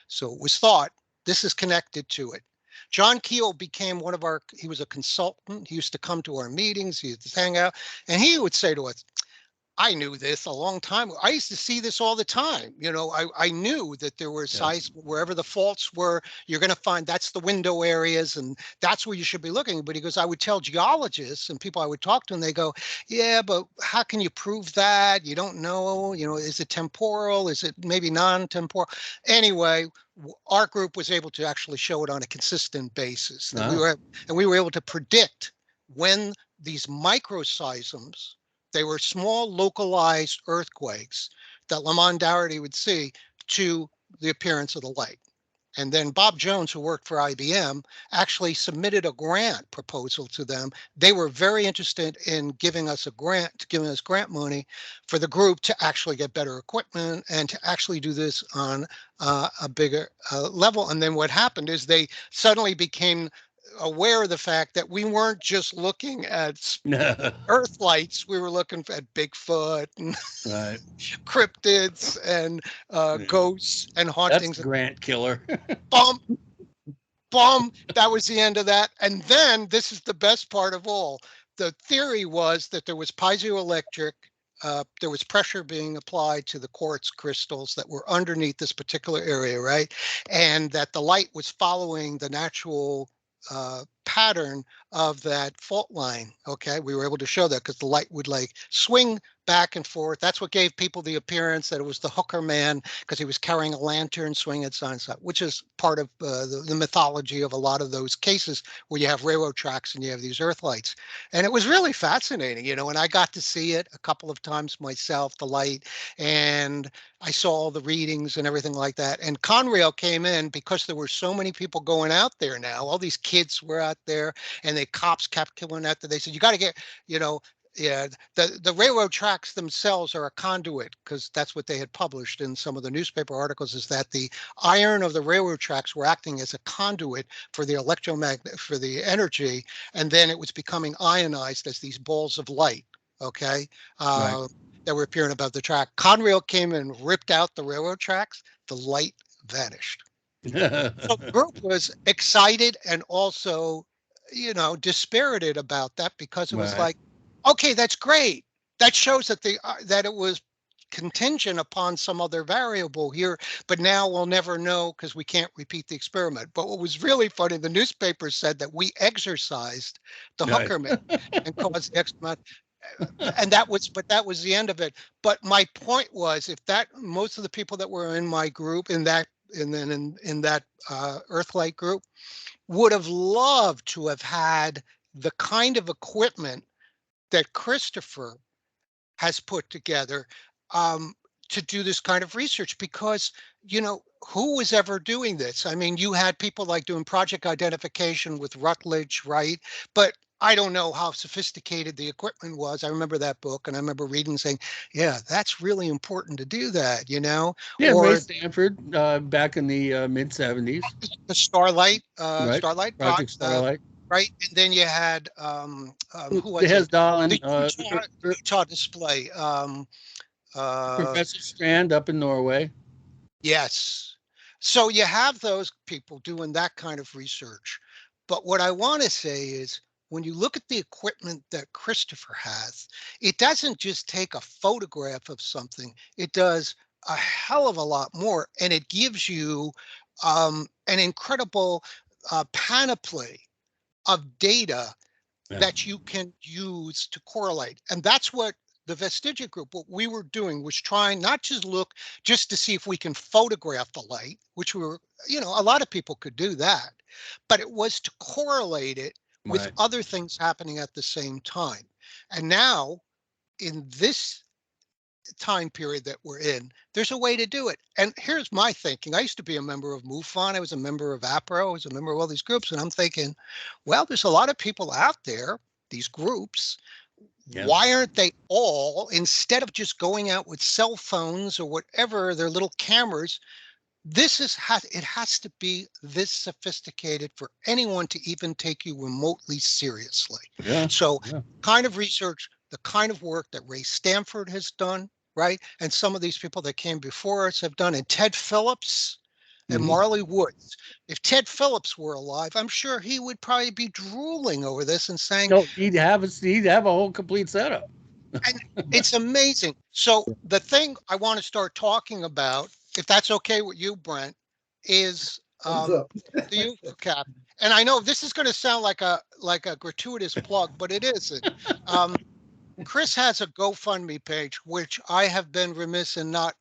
C: So it was thought this is connected to it. John Keel became one of our, he was a consultant. He used to come to our meetings, he used to hang out, and he would say to us, I knew this a long time ago. I used to see this all the time. You know, I knew that there were sites wherever the faults were, you're going to find that's the window areas and that's where you should be looking. But he goes, I would tell geologists and people I would talk to, and they go, yeah, but how can you prove that? You don't know, you know, is it temporal? Is it maybe non-temporal? Anyway, our group was able to actually show it on a consistent basis. That we were able to predict when these microseisms, they were small localized earthquakes that Lamont Doherty would see, to the appearance of the light. And then Bob Jones, who worked for IBM, actually submitted a grant proposal to them. They were very interested in giving us a grant, giving us grant money for the group to actually get better equipment and to actually do this on a bigger level. And then what happened is they suddenly became aware of the fact that we weren't just looking at earth lights, we were looking at Bigfoot and cryptids and ghosts and hauntings.
B: That's Grant killer.
C: Bum, bum. That was the end of that. And then this is the best part of all. The theory was that there was piezoelectric, there was pressure being applied to the quartz crystals that were underneath this particular area, right? And that the light was following the natural pattern of that fault line. Okay, we were able to show that because the light would like swing back and forth. That's what gave people the appearance that it was the hooker man, because he was carrying a lantern swinging signs up, which is part of the mythology of a lot of those cases where you have railroad tracks and you have these earth lights. And it was really fascinating, you know, and I got to see it a couple of times myself, the light, and I saw all the readings and everything like that. And Conrail came in because there were so many people going out there now. All these kids were out there, and the cops kept killing out there. They said, you got to get, you know, yeah, the railroad tracks themselves are a conduit, because that's what they had published in some of the newspaper articles, is that the iron of the railroad tracks were acting as a conduit for the electromagnet, for the energy, and then it was becoming ionized as these balls of light, okay, that were appearing above the track. Conrail came and ripped out the railroad tracks, the light vanished. So the group was excited and also, you know, dispirited about that, because it was like, okay, that's great. That shows that that it was contingent upon some other variable here, but now we'll never know because we can't repeat the experiment. But what was really funny, the newspaper said that we exorcised the hooker man and caused the experiment. And that was the end of it. But my point was, if that, most of the people that were in my group, in that Earthlight group, would have loved to have had the kind of equipment that Christopher has put together to do this kind of research, because, you know, who was ever doing this? I mean, you had people like doing project identification with Rutledge, right? But I don't know how sophisticated the equipment was. I remember that book, and I remember reading saying, yeah, that's really important to do that, you know?
B: Yeah,
C: or
B: Ray Stanford back in the mid 70s.
C: The Starlight,
B: Project Starlight.
C: Right, and then you had who was
B: it?
C: The Utah display.
B: Professor Strand up in Norway.
C: Yes. So you have those people doing that kind of research. But what I want to say is, when you look at the equipment that Christopher has, it doesn't just take a photograph of something. It does a hell of a lot more. And it gives you an incredible panoply of data that you can use to correlate. And that's what the Vestigia group, what we were doing was trying not just look just to see if we can photograph the light, which we were, you know, a lot of people could do that, but it was to correlate it with other things happening at the same time. And now in this time period that we're in, there's a way to do it. And here's my thinking. I used to be a member of MUFON. I was a member of APRO. I was a member of all these groups. And I'm thinking, well, there's a lot of people out there, these groups,
B: Yeah.
C: Why aren't they all, instead of just going out with cell phones or whatever, their little cameras, it has to be this sophisticated for anyone to even take you remotely seriously.
B: Yeah.
C: So
B: Yeah.
C: kind of research, the kind of work that Ray Stanford has done, right? And some of these people that came before us have done, and Ted Phillips and Marley Woods. If Ted Phillips were alive, I'm sure he would probably be drooling over this and saying,
B: No, he'd have a whole complete setup.
C: and it's amazing. So the thing I want to start talking about, if that's okay with you, Brent, is
A: Thumbs up.
C: the UFO cap. And I know this is going to sound like a gratuitous plug, but it isn't. Um, Chris has a GoFundMe page, which I have been remiss in not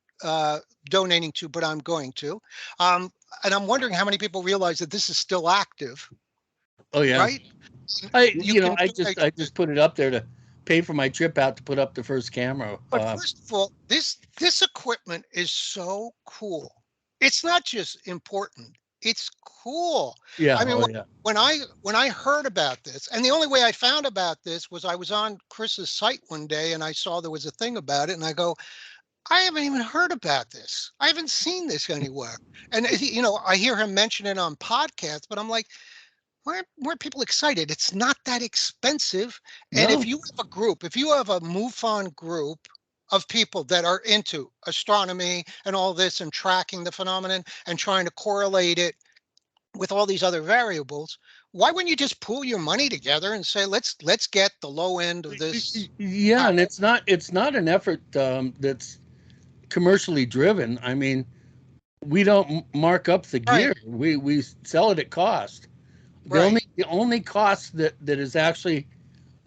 C: donating to, but I'm going to. And I'm wondering how many people realize that this is still active,
B: Oh yeah.
C: right? You can
B: I
C: donate.
B: just put it up there to pay for my trip out to put up the first camera.
C: But first of all, this equipment is so cool. It's not just important; it's cool.
B: Yeah.
C: I mean,
B: Oh yeah.
C: when I heard about this, and the only way I found about this was I was on Chris's site one day and I saw there was a thing about it, and I go, I haven't even heard about this. I haven't seen this anywhere. And I hear him mention it on podcasts, but I'm like, weren't people excited? It's not that expensive. And
B: No.
C: if you have a MUFON group of people that are into astronomy and all this and tracking the phenomenon and trying to correlate it with all these other variables, why wouldn't you just pool your money together and say, let's get the low end of this?
B: Yeah, and it's not an effort that's commercially driven. I mean, we don't mark up the gear.
C: Right.
B: We sell it at cost.
C: Right.
B: The only cost that is actually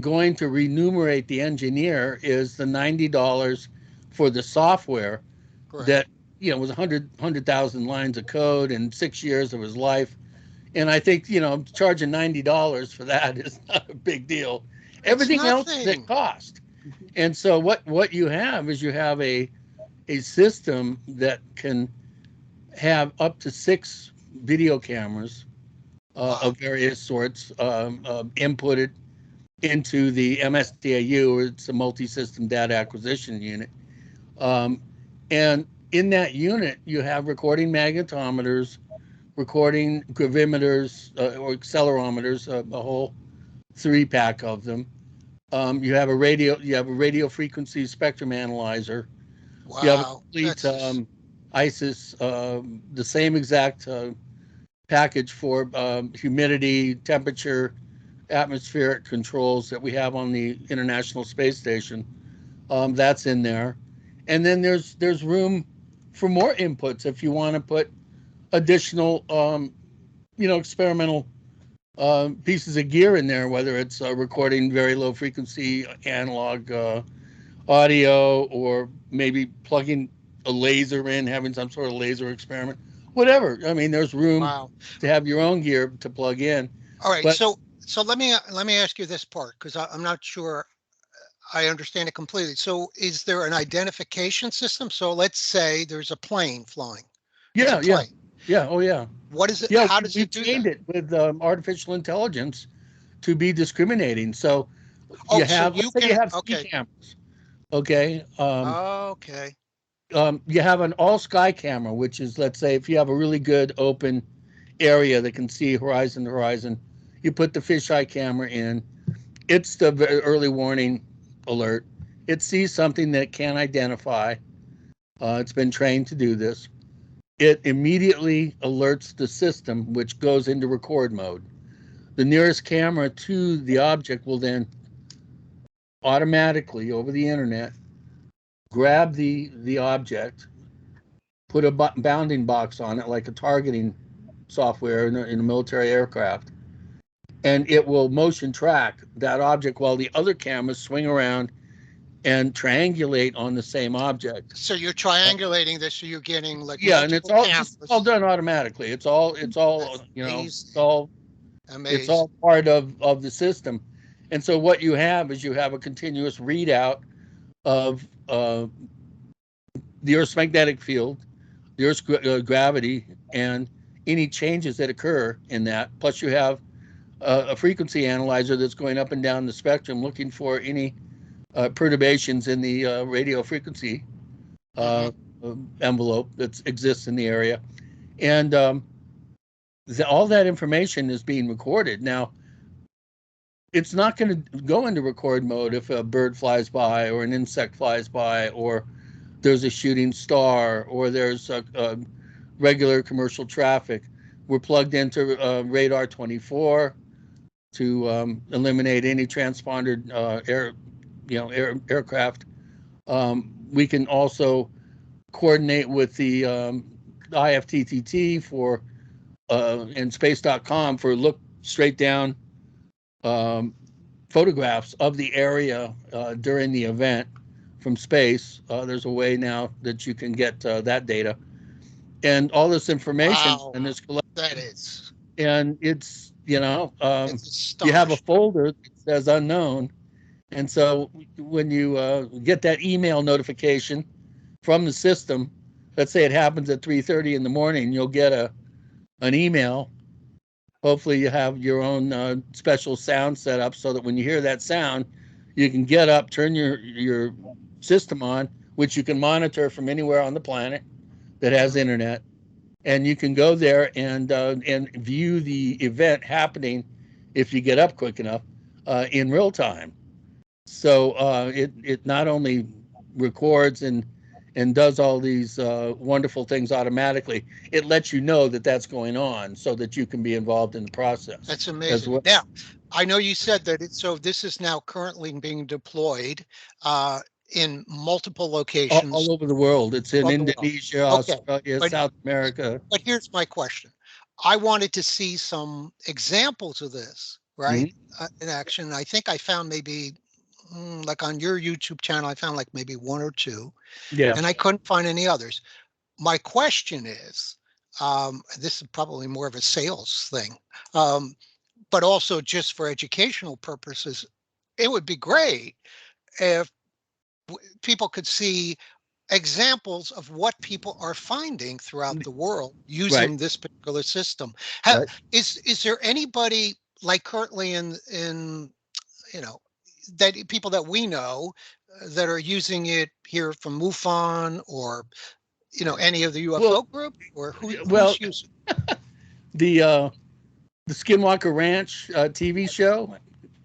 B: going to remunerate the engineer is the $90 for the software
C: Correct.
B: that was 100,000 lines of code and 6 years of his life. And I think charging $90 for that is not a big deal. Everything else is at cost. And so what you have is a system that can have up to 6 video cameras of various sorts inputted into the MSDAU, or it's a multi-system data acquisition unit. And in that unit, you have recording magnetometers, recording gravimeters or accelerometers, a whole 3-pack of them. You have a radio frequency spectrum analyzer.
C: Wow.
B: You have a complete ISIS, the same exact package for humidity, temperature, atmospheric controls that we have on the International Space Station. That's in there. And then there's room for more inputs if you want to put additional experimental pieces of gear in there, whether it's recording very low frequency analog audio, or maybe plugging a laser in, having some sort of laser experiment, whatever. I mean, there's room to have your own gear to plug in.
C: All right. But, so let me ask you this part, because I'm not sure I understand it completely. So is there an identification system? So let's say there's a plane flying.
B: Yeah. Oh yeah.
C: What is it?
B: Yeah,
C: how does it do
B: trained
C: that?
B: it with artificial intelligence to be discriminating. So
C: you
B: have
C: okay.
B: cameras. Okay.
C: Okay.
B: You have an all sky camera, which is, let's say, if you have a really good open area that can see horizon to horizon, you put the fisheye camera in. It's the early warning alert. It sees something that it can't identify. It's been trained to do this. It immediately alerts the system, which goes into record mode. The nearest camera to the object will then automatically, over the internet, grab the object, put a bounding box on it, like a targeting software in a military aircraft, and it will motion track that object while the other cameras swing around and triangulate on the same object.
C: So you're triangulating this, so you're getting like
B: and it's all done automatically. It's all it's all part of the system. And so what you have is a continuous readout of the Earth's magnetic field, the Earth's gravity, and any changes that occur in that. Plus you have a frequency analyzer that's going up and down the spectrum looking for any perturbations in the radio frequency
C: Mhm.
B: envelope that exists in the area, and all that information is being recorded. Now, it's not going to go into record mode if a bird flies by or an insect flies by or there's a shooting star or there's a regular commercial traffic. We're plugged into radar 24 to eliminate any transponder aircraft. We can also coordinate with the IFTTT for and space.com for look straight down photographs of the area during the event from space. There's a way now that you can get that data and all this information
C: Wow,
B: and this
C: that
B: collected.
C: is,
B: And it's
C: it's
B: you have a
C: astonishing.
B: folder that says unknown, and so when you get that email notification from the system, let's say it happens at 3:30 in the morning, you'll get an email. Hopefully, you have your own special sound set up so that when you hear that sound, you can get up, turn your system on, which you can monitor from anywhere on the planet that has
C: Mm.
B: internet, and you can go there and view the event happening if you get up quick enough in real time. So it not only records and does all these wonderful things automatically, it lets you know that that's going on so that you can be involved in the process
C: That's
B: as
C: amazing.
B: well.
C: Now, I know you said that so this is now currently being deployed uh, in multiple locations
B: All over the world. It's in
C: of the world.
B: Indonesia,
C: Okay,
B: Australia,
C: but
B: South America.
C: but here's my question. I wanted to see some examples of this, right,
B: Mhm.
C: in action. I think I found maybe like on your YouTube channel, I found like maybe one or two,
B: Yeah.
C: and I couldn't find any others. My question is, this is probably more of a sales thing, um, but also just for educational purposes, it would be great if people could see examples of what people are finding throughout the world
B: Right.
C: using this particular system.
B: Right.
C: Is there anybody like currently in you know that people that we know that are using it here from MUFON or any of the
B: Well,
C: UFO group or
B: well,
C: who's using?
B: the uh, the Skinwalker Ranch TV show.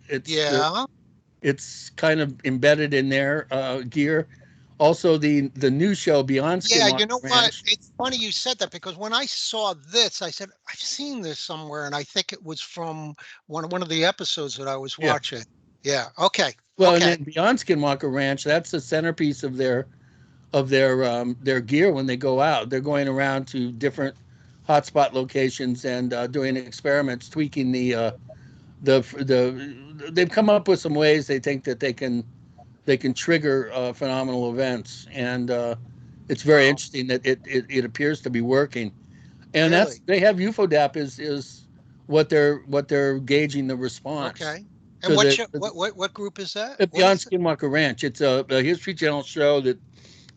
B: It's
C: Yeah.
B: it's kind of embedded in their gear. Also, the new show Beyond
C: Yeah,
B: Skinwalker
C: you know what?
B: Ranch.
C: It's funny you said that because when I saw this, I said, I've seen this somewhere, and I think it was from one of the episodes that I was
B: Yeah.
C: watching. Yeah. Okay.
B: Well, and
C: Okay.
B: then Beyond Skinwalker Ranch, that's the centerpiece of their gear when they go out. They're going around to different hotspot locations and doing experiments, tweaking the. They've come up with some ways they think that they can trigger phenomenal events, and it's very
C: Wow.
B: interesting that it appears to be working. And that's
C: Really?
B: they have UFODAP is what they're gauging the response
C: Okay. And
B: to
C: what
B: the
C: show, what group is that? What
B: Beyond
C: is it?
B: Skinwalker Ranch. It's a History Channel show that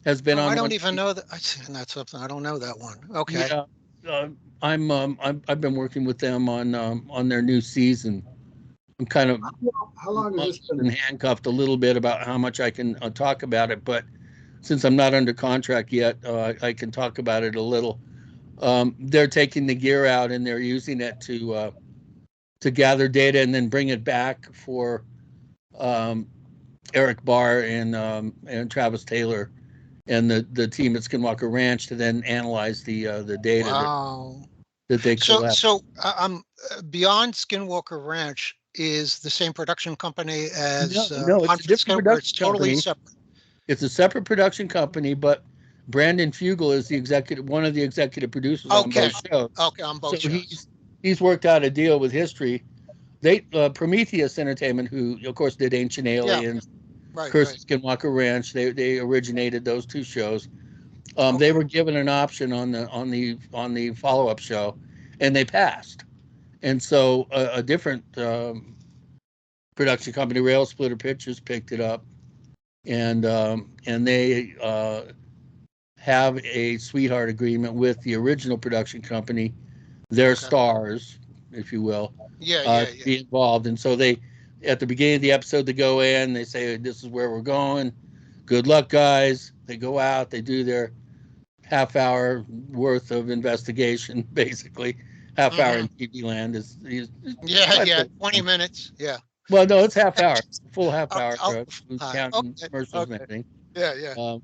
B: has been
C: Oh, I
B: on
C: don't
B: one.
C: even know that. And that's something I don't know that one. Okay.
B: Yeah, uh, I've been working with them on their new season. I'm kind of
A: How long has this been?
B: and handcuffed a little bit about how much I can talk about it, but since I'm not under contract yet, I can talk about it a little. They're taking the gear out and they're using it to gather data and then bring it back for um, Eric Barr and Travis Taylor and the team at Skinwalker Ranch to then analyze the data
C: Wow.
B: that they
C: So
B: collect.
C: so Beyond Skinwalker Ranch is the same production company
B: No,
C: as
B: no, it's a
C: Hunt for
B: different
C: Skin, where it's
B: production
C: totally
B: company.
C: separate.
B: It's a separate production company, but Brandon Fugel is one of the executive producers on
C: Okay.
B: both shows.
C: Okay, on
B: So
C: both shows.
B: he's worked out a deal with History. They Prometheus Entertainment, who of course did Ancient
C: Yeah,
B: Aliens,
C: right,
B: Curse
C: right.
B: of Skinwalker Ranch. They originated those two shows. They
C: Okay.
B: were given an option on the follow up show, and they passed. And so a different production company, Rail Splitter Pictures, picked it up, and they have a sweetheart agreement with the original production company, their
C: Okay.
B: stars, if you will,
C: Yeah, yeah,
B: to
C: yeah.
B: be involved. And so at the beginning of the episode, they go in, they say, this is where we're going. Good luck, guys. They go out, they do their half-hour worth of investigation, basically. Half hour in TV land is
C: Yeah, 20 minutes. Yeah.
B: Well, no, it's half hour, full half
C: Oh,
B: hour,
C: oh,
B: counting
C: okay,
B: commercials and
C: okay.
B: everything.
C: Yeah.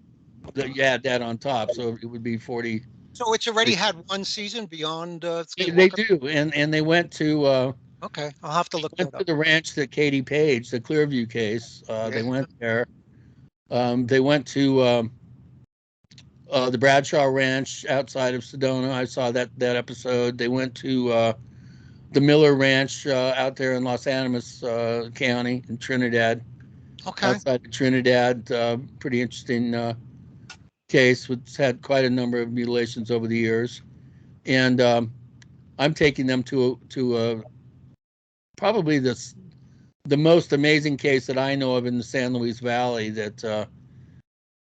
B: You add that on top, so it would be 40.
C: So it's already had one season beyond
B: They
C: Skinwalker?
B: do, and they went to
C: Okay, I'll have to look that up.
B: the ranch that Katie Page, the Clearview case. They
C: Yeah.
B: went there. They went to the Bradshaw Ranch outside of Sedona. I saw that episode. They went to the Miller Ranch out there in Los Animas County in Trinidad.
C: Okay.
B: Outside of Trinidad, pretty interesting case, which had quite a number of mutilations over the years. And I'm taking them to probably the most amazing case that I know of in the San Luis Valley that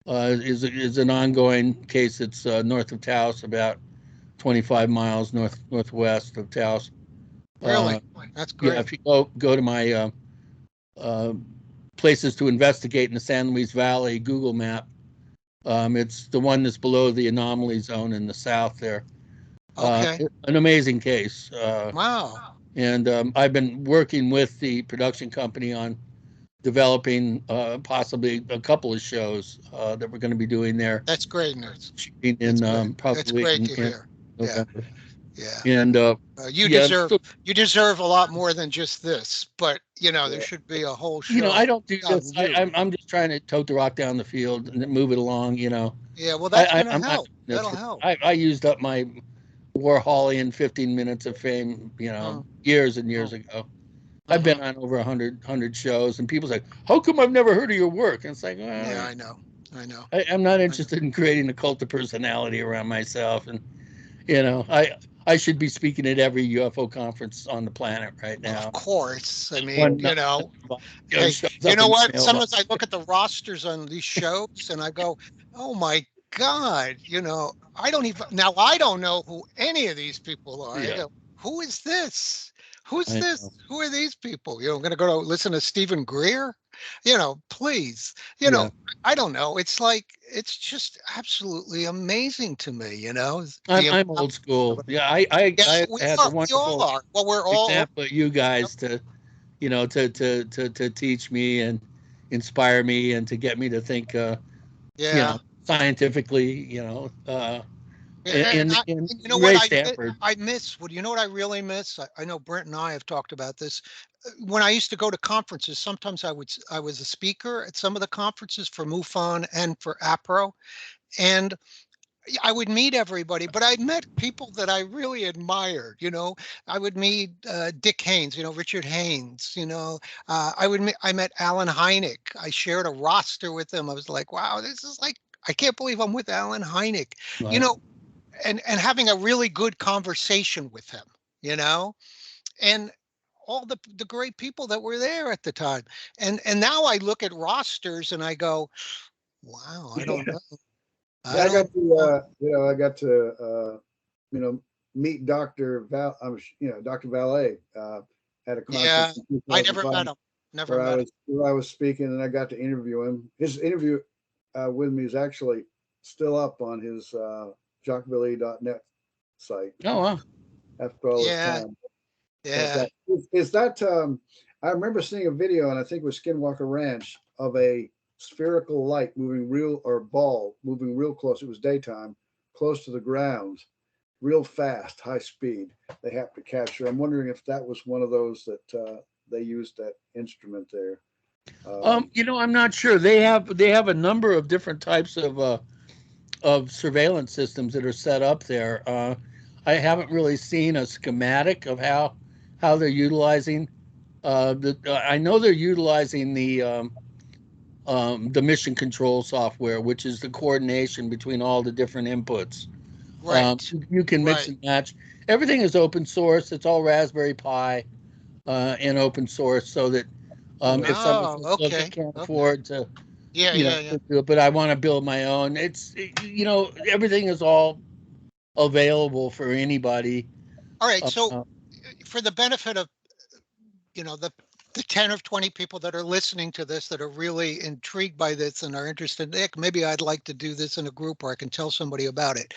B: is an ongoing case that's north of Taos, about 25 miles northwest of Taos.
C: Really? That's great.
B: Yeah, if you go to my places to investigate in the San Luis Valley Google map, it's the one that's below the anomaly zone in the south there.
C: Okay.
B: An amazing case.
C: Wow.
B: And I've been working with the production company on developing possibly a couple of shows that we're going to be doing there.
C: That's great news.
B: Shooting in probably
C: That's great
B: in
C: to hear.
B: November.
C: Yeah.
B: And
C: You deserve a lot more than just this, but there should be a whole show.
B: I don't do this. I'm just trying to tote the rock down the field and move it along.
C: Yeah, well, that's gonna help.
B: That'll
C: help.
B: I used up my Warholian 15 minutes of fame, years and years ago. I've been on over 100 shows, and people's like, "How come I've never heard of your work?" And it's like, well,
C: yeah, I know.
B: I'm not interested in creating a cult of personality around myself, and I should be speaking at every UFO conference on the planet right now.
C: Of course, I mean, Hey,
B: you know
C: what? Sometimes I look at the rosters on these shows, and I go, "Oh my God!" I don't know who any of these people are.
B: Yeah.
C: I go, "Who is this? Who's
B: I
C: this?
B: know.
C: Who are these people?" I'm going to go to listen to Stephen Greer. Please.
B: Yeah.
C: I don't know. It's like it's just absolutely amazing to me.
B: I'm old school. Yeah, I had the
C: we all
B: wonderful
C: are. Well, we're all
B: example of you guys to teach me and inspire me and to get me to think scientifically,
C: And
B: Ray Stanford.
C: I miss? Well, you know what I really miss? I know Brent and I have talked about this. When I used to go to conferences, sometimes I was a speaker at some of the conferences for MUFON and for APRO, and I would meet everybody, but I met people that I really admired. I would meet Dick Haynes, Richard Haynes. I met Alan Hynek. I shared a roster with him. I was like, wow, this is like, I can't believe I'm with Alan Hynek.
B: Wow.
C: And having a really good conversation with him, and all the great people that were there at the time. And now I look at rosters and I go, wow, I don't know.
A: I got to meet Dr. Dr. Valet at a conference.
C: Yeah, I never met him.
A: Where I was speaking, and I got to interview him. His interview with me is actually still up on his jockbilly.net site.
B: Oh wow!
A: After all this time.
C: Yeah.
A: Is that I remember seeing a video, and I think it was Skinwalker Ranch, of a spherical light moving real close. It was daytime, close to the ground, real fast, high speed. They have to capture. I'm wondering if that was one of those that they used that instrument there.
B: I'm not sure. They have a number of different types of surveillance systems that are set up there. I haven't really seen a schematic of how they're utilizing. I know they're utilizing the mission control software, which is the coordination between all the different inputs.
C: Right.
B: You can mix and match. Everything is open source. It's all Raspberry Pi and open source, so that if someone can't afford to, to do it, but I want to build my own. It's everything is all available for anybody.
C: All right. So for the benefit of the the 10 or 20 people that are listening to this that are really intrigued by this and are interested, Nick, maybe I'd like to do this in a group, or I can tell somebody about it.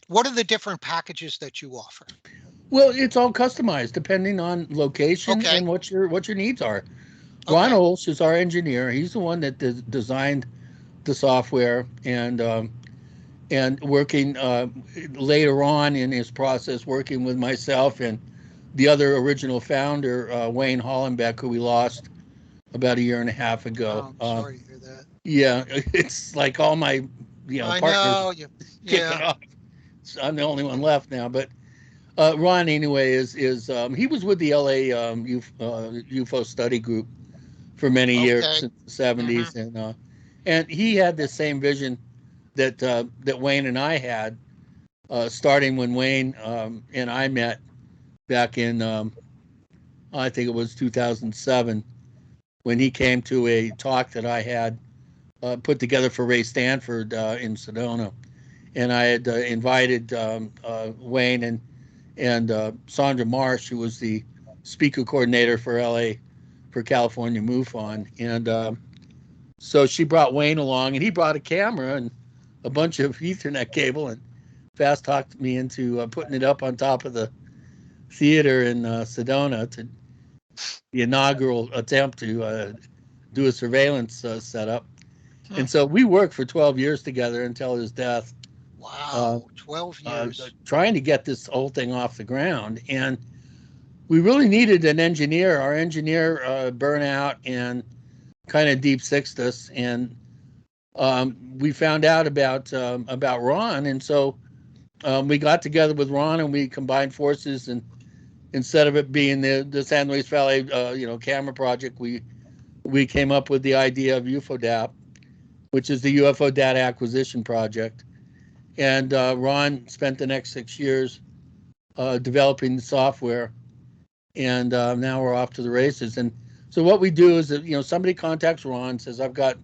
C: What are the different packages that you offer?
B: Well, it's all customized depending on location
C: Okay.
B: and what your needs are. Ron Olsch is our engineer. He's the one that designed the software, and working later on in his process, working with myself and the other original founder, Wayne Hollenbeck, who we lost about a year and a half ago.
C: I'm sorry to hear that.
B: Yeah, it's like all my
C: I
B: partners
C: know.
B: kicking
C: Yeah.
B: off. So I'm the only one left now, but Ron anyway is he was with the LA UFO study group for many years
C: Okay.
B: since the 70s, and he had the same vision that Wayne and I had, starting when Wayne and I met back in I think it was 2007, when he came to a talk that I had put together for Ray Stanford in Sedona, and I had invited Wayne and Sandra Marsh, who was the speaker coordinator for LA for California MUFON, and so she brought Wayne along, and he brought a camera and a bunch of Ethernet cable, and fast talked me into putting it up on top of the theater in Sedona, to the inaugural attempt to do a surveillance setup. And so we worked for 12 years together until his death.
C: Wow, 12 years.
B: Trying to get this whole thing off the ground. And we really needed an engineer. Our engineer burned out and kind of deep sixed us. And we found out about Ron. And so we got together with Ron and we combined forces. And instead of it being the San Luis Valley camera project, we came up with the idea of UFODAP, which is the UFO Data Acquisition Project. And Ron spent the next 6 years developing the software, and now we're off to the races. And so what we do is that somebody contacts Ron, says, I've got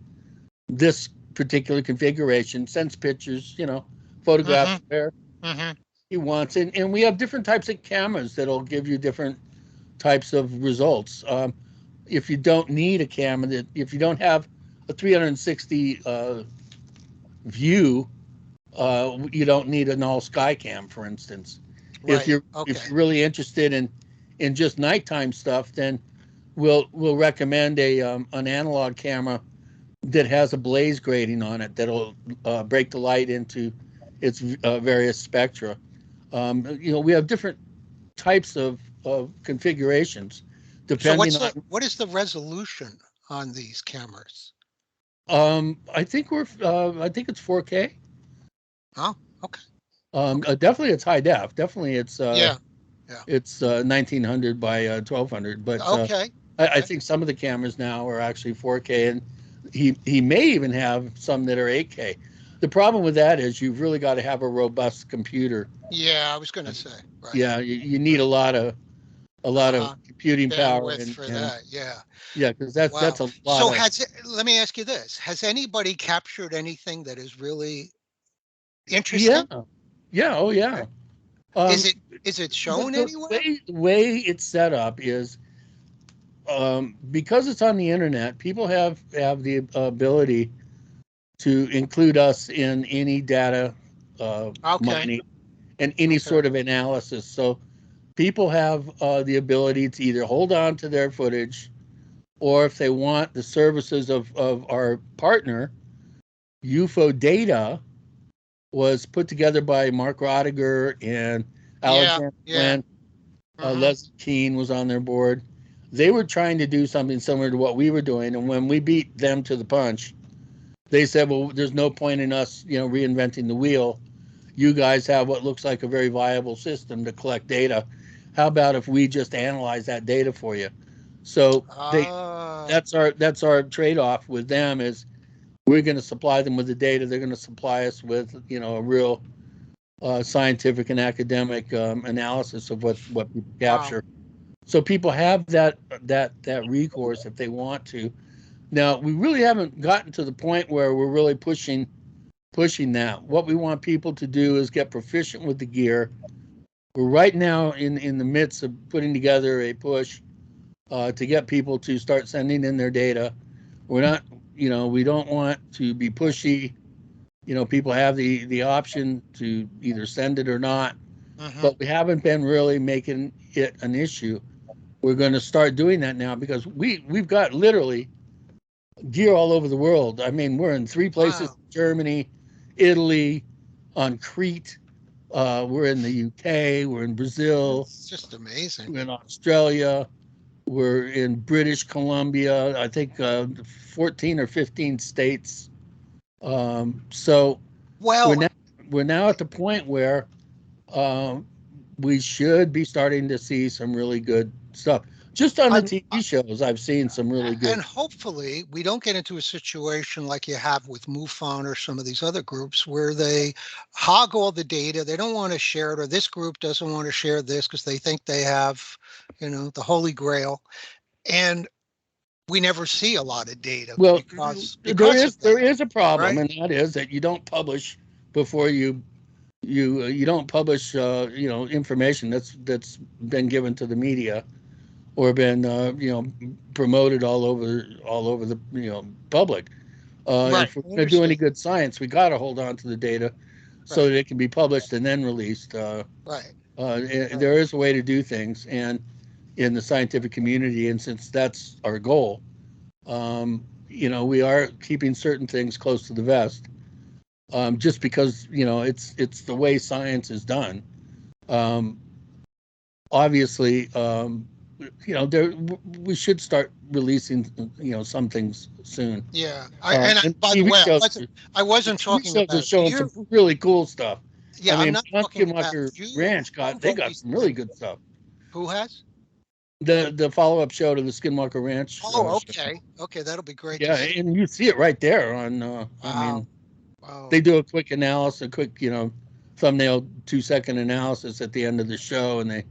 B: this particular configuration, sends pictures, photographs where he wants, and we have different types of cameras that'll give you different types of results. If you don't need a camera, if you don't have a 360 view, you don't need an all sky cam, for instance.
C: Right.
B: If you're really interested in just nighttime stuff, then we'll recommend an analog camera that has a blaze grating on it that'll break the light into its various spectra. We have different types of configurations depending
C: so
B: on.
C: What is the resolution on these cameras?
B: I think it's 4K.
C: Oh, okay.
B: Definitely it's high def. Definitely it's
C: Yeah.
B: It's 1900 by 1200. But I think some of the cameras now are actually 4K, and he may even have some that are 8K. The problem with that is you've really got to have a robust computer.
C: Yeah, I was going to say. Right.
B: Yeah, you need a lot of computing power
C: for that. Yeah.
B: Yeah, because that's a lot.
C: So let me ask you this: has anybody captured anything that is really interesting?
B: Yeah. Oh yeah.
C: Is it shown anywhere?
B: The way it's set up is because it's on the internet, people have the ability to include us in any data mining and any sort of analysis. So people have the ability to either hold on to their footage, or if they want the services of our partner, UFO Data was put together by Mark Rodiger and Alexander Flint. Leslie Keene was on their board. They were trying to do something similar to what we were doing, and when we beat them to the punch, they said, well, there's no point in us reinventing the wheel. You guys have what looks like a very viable system to collect data. How about if we just analyze that data for you? So that's our trade-off with them, is we're going to supply them with the data. They're going to supply us with a real scientific and academic analysis of what people capture. Wow. So people have that recourse if they want to. Now, we really haven't gotten to the point where we're really pushing that. What we want people to do is get proficient with the gear. We're right now in the midst of putting together a push to get people to start sending in their data. We're not, we don't want to be pushy. People have the option to either send it or not, but we haven't been really making it an issue. We're going to start doing that now because we've got literally gear all over the world. I mean, we're in 3 places:
C: Wow.
B: Germany, Italy, on Crete. We're in the UK. We're in Brazil.
C: It's just amazing.
B: We're in Australia. We're in British Columbia. I think 14 or 15 states. So
C: Well,
B: we're now at the point where um, we should be starting to see some really good stuff. Just on the
C: I'm,
B: TV shows, I've seen some really good.
C: and hopefully we don't get into a situation like you have with MUFON or some of these other groups where they hog all the data. They don't want to share it, or this group doesn't want to share this because they think they have, the Holy Grail. And we never see a lot of data
B: Well,
C: because of
B: there
C: that,
B: is a problem,
C: right?
B: and that is that you don't publish before you don't publish information that's been given to the media or been promoted all over the public.
C: Right.
B: If we're
C: I
B: going to do any
C: understand.
B: good science, we got to hold on to the data so
C: Right.
B: that it can be published and then released.
C: Right.
B: There is a way to do things, and in the scientific community, and since that's our goal, we are keeping certain things close to the vest, just because it's the way science is done. Um, Obviously, there we should start releasing some things soon.
C: Yeah.
B: And
C: By the
B: TV
C: way,
B: shows,
C: I
B: the
C: wasn't
B: TV
C: talking
B: shows are
C: about
B: showing
C: you.
B: some really cool stuff. I
C: Yeah, I'm
B: mean,
C: not
B: on
C: talking about
B: Skinwalker
C: you.
B: Ranch they
C: You've
B: got
C: always
B: some really good stuff.
C: Who has?
B: The follow up show to the Skinwalker Ranch
C: Oh,
B: show.
C: okay. Okay, that'll be great to
B: Yeah,
C: see.
B: and you see it right there on. I
C: Wow.
B: mean,
C: Wow.
B: they do a quick analysis, a quick thumbnail 2-second analysis at the end of the show, and they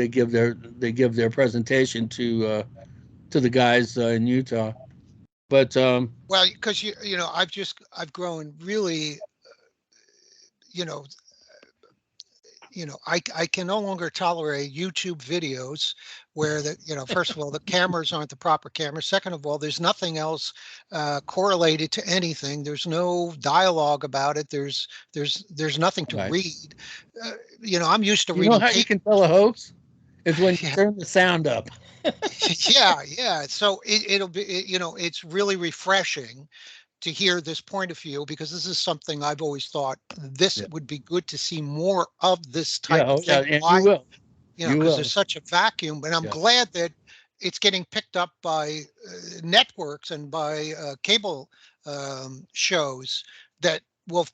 B: give their presentation to the guys in Utah. But
C: Well, because I've grown really, you know, I can no longer tolerate YouTube videos where first of all, the cameras aren't the proper cameras. Second of all, there's nothing else correlated to anything. There's no dialogue about it. There's nothing to
B: right,
C: read. Uh, I'm used to
B: you know
C: reading
B: how you
C: case.
B: can tell a hoax is when you
C: Yeah,
B: turn the sound up.
C: yeah, yeah. So it'll be, it's really refreshing to hear this point of view because this is something I've always thought this
B: Yeah,
C: would be good to see more of this
B: yeah,
C: type of
B: oh yeah,
C: thing.
B: and you
C: Why?
B: will, you
C: Because there's
B: will.
C: such a vacuum, and I'm
B: Yeah,
C: glad that it's getting picked up by networks and by cable shows that will,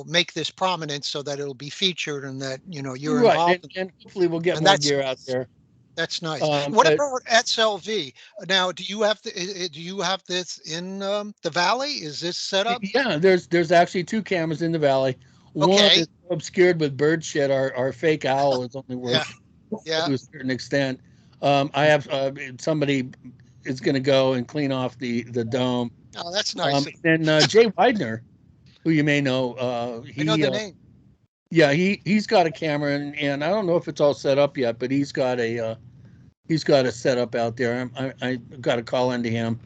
C: make this prominent so that it'll be featured and that, you're
B: right,
C: involved in,
B: and hopefully we'll get
C: and
B: more gear out there.
C: that's nice. What
B: But
C: about SLV? Now, do you have this in the valley? Is this set up?
B: yeah, there's actually 2 cameras in the valley. One
C: Okay.
B: is obscured with bird shit. Our fake owl is only
C: Yeah.
B: worth
C: Yeah.
B: to a certain extent. I have somebody is going to go and clean off the dome.
C: Oh, that's nice.
B: Then Jay Widener, who you may know,
C: I know the name.
B: yeah, he's got a camera, and I don't know if it's all set up yet, but he's got a setup out there. I got to call into him.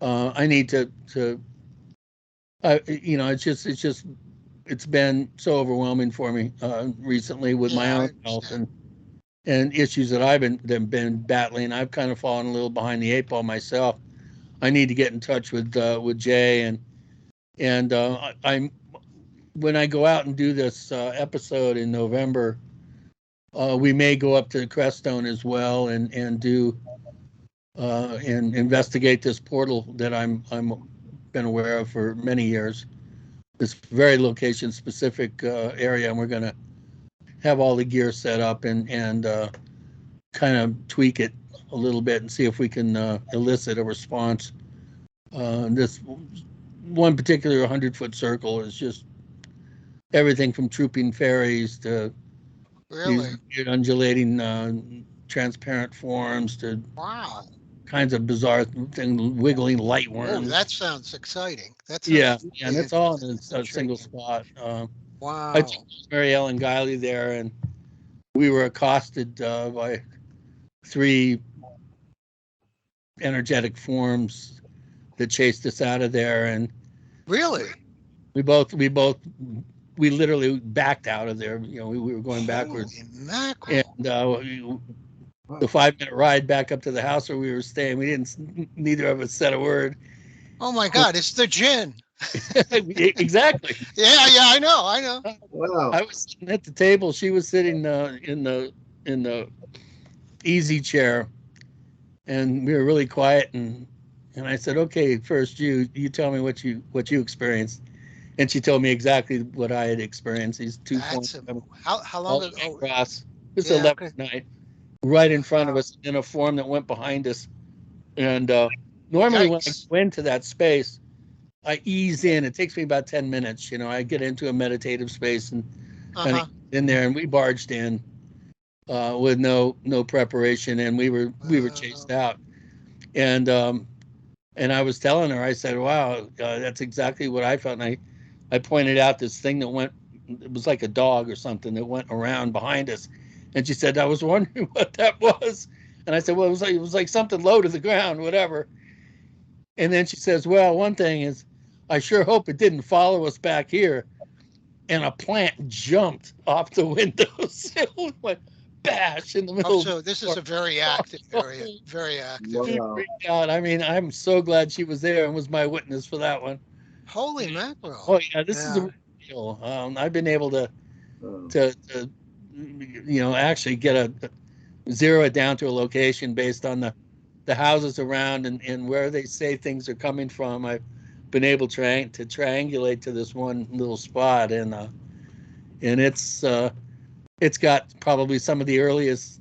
B: I need to it's been so overwhelming for me recently with
C: Yeah,
B: my
C: I
B: own health
C: understand.
B: and issues that I've been battling. I've kind of fallen a little behind the 8 ball myself. I need to get in touch with Jay and I'm when I go out and do this episode in November, we may go up to Crestone as well and do and investigate this portal that I'm been aware of for many years. This very location specific area, and we're going to have all the gear set up and kind of tweak it a little bit and see if we can elicit a response. This one particular 100-foot circle is just everything from trooping fairies to these
C: Really?
B: weird undulating transparent forms to
C: Wow.
B: kinds of bizarre things, wiggling light
C: Oh,
B: worms.
C: that sounds exciting. That
B: Yeah,
C: sounds
B: yeah, and
C: really
B: it's all in a single
C: intriguing.
B: spot. I took
C: Wow.
B: Mary Ellen Guiley there, and we were accosted by 3 energetic forms that chased us out of there, and
C: Really?
B: we literally backed out of there. We were going backwards,
C: Holy mackerel.
B: and the 5-minute ride back up to the house where we were staying, neither of us said a word.
C: Oh my God, it's the gin.
B: Exactly.
C: Yeah, I know.
A: Wow.
B: I was sitting at the table. She was sitting in the easy chair, and we were really quiet. And I said, "Okay, first you tell me what you experienced." And she told me exactly what I had experienced. These two
C: That's
B: points
C: how long
B: all
C: ago? Oh,
B: across. This
C: yeah,
B: 11th
C: okay.
B: night, right in front of
C: Wow.
B: us, in a form that went behind us. And normally, when I
C: Yikes.
B: go into that space, I ease in. It takes me about 10 minutes. I get into a meditative space and kind
C: Uh-huh.
B: of in there, and we barged in with no preparation, and we were chased out. And I was telling her, I said, "Wow, that's exactly what I felt." And I pointed out this thing that went. It was like a dog or something that went around behind us, and she said, "I was wondering what that was." And I said, "Well, it was like something low to the ground, whatever." And then she says, "Well, one thing is, I sure hope it didn't follow us back here." And a plant jumped off the windows. It went bash in the
C: Oh,
B: middle of the
C: so this is
B: floor.
C: a very active area. Very active.
B: She
A: Wow.
B: freaked out. I mean, I'm so glad she was there and was my witness for that one.
C: Holy mackerel.
B: Oh yeah, this is a
C: Yeah.
B: real deal. I've been able to
A: Oh,
B: to actually get a zero it down to a location based on the houses around and where they say things are coming from. I've been able to triangulate to this one little spot, and it's got probably some of the earliest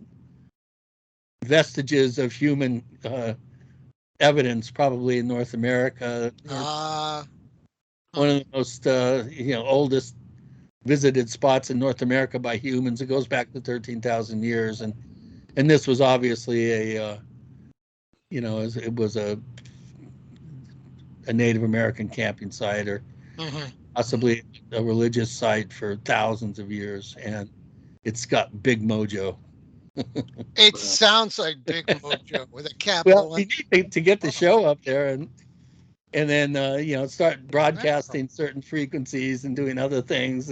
B: vestiges of human evidence, probably in North America.
C: Uh,
B: One of the most oldest visited spots in North America by humans. It goes back to 13,000 years, and this was obviously it was a Native American camping site, or
C: mhm.
B: possibly a religious site for thousands of years, and it's got big mojo.
C: It
A: wow.
C: sounds like Big Mojo with a
B: Well,
C: capital
B: we
C: M.
B: need to get the
C: Oh,
B: show up there, and then start
C: mackerel.
B: broadcasting certain frequencies and doing other things,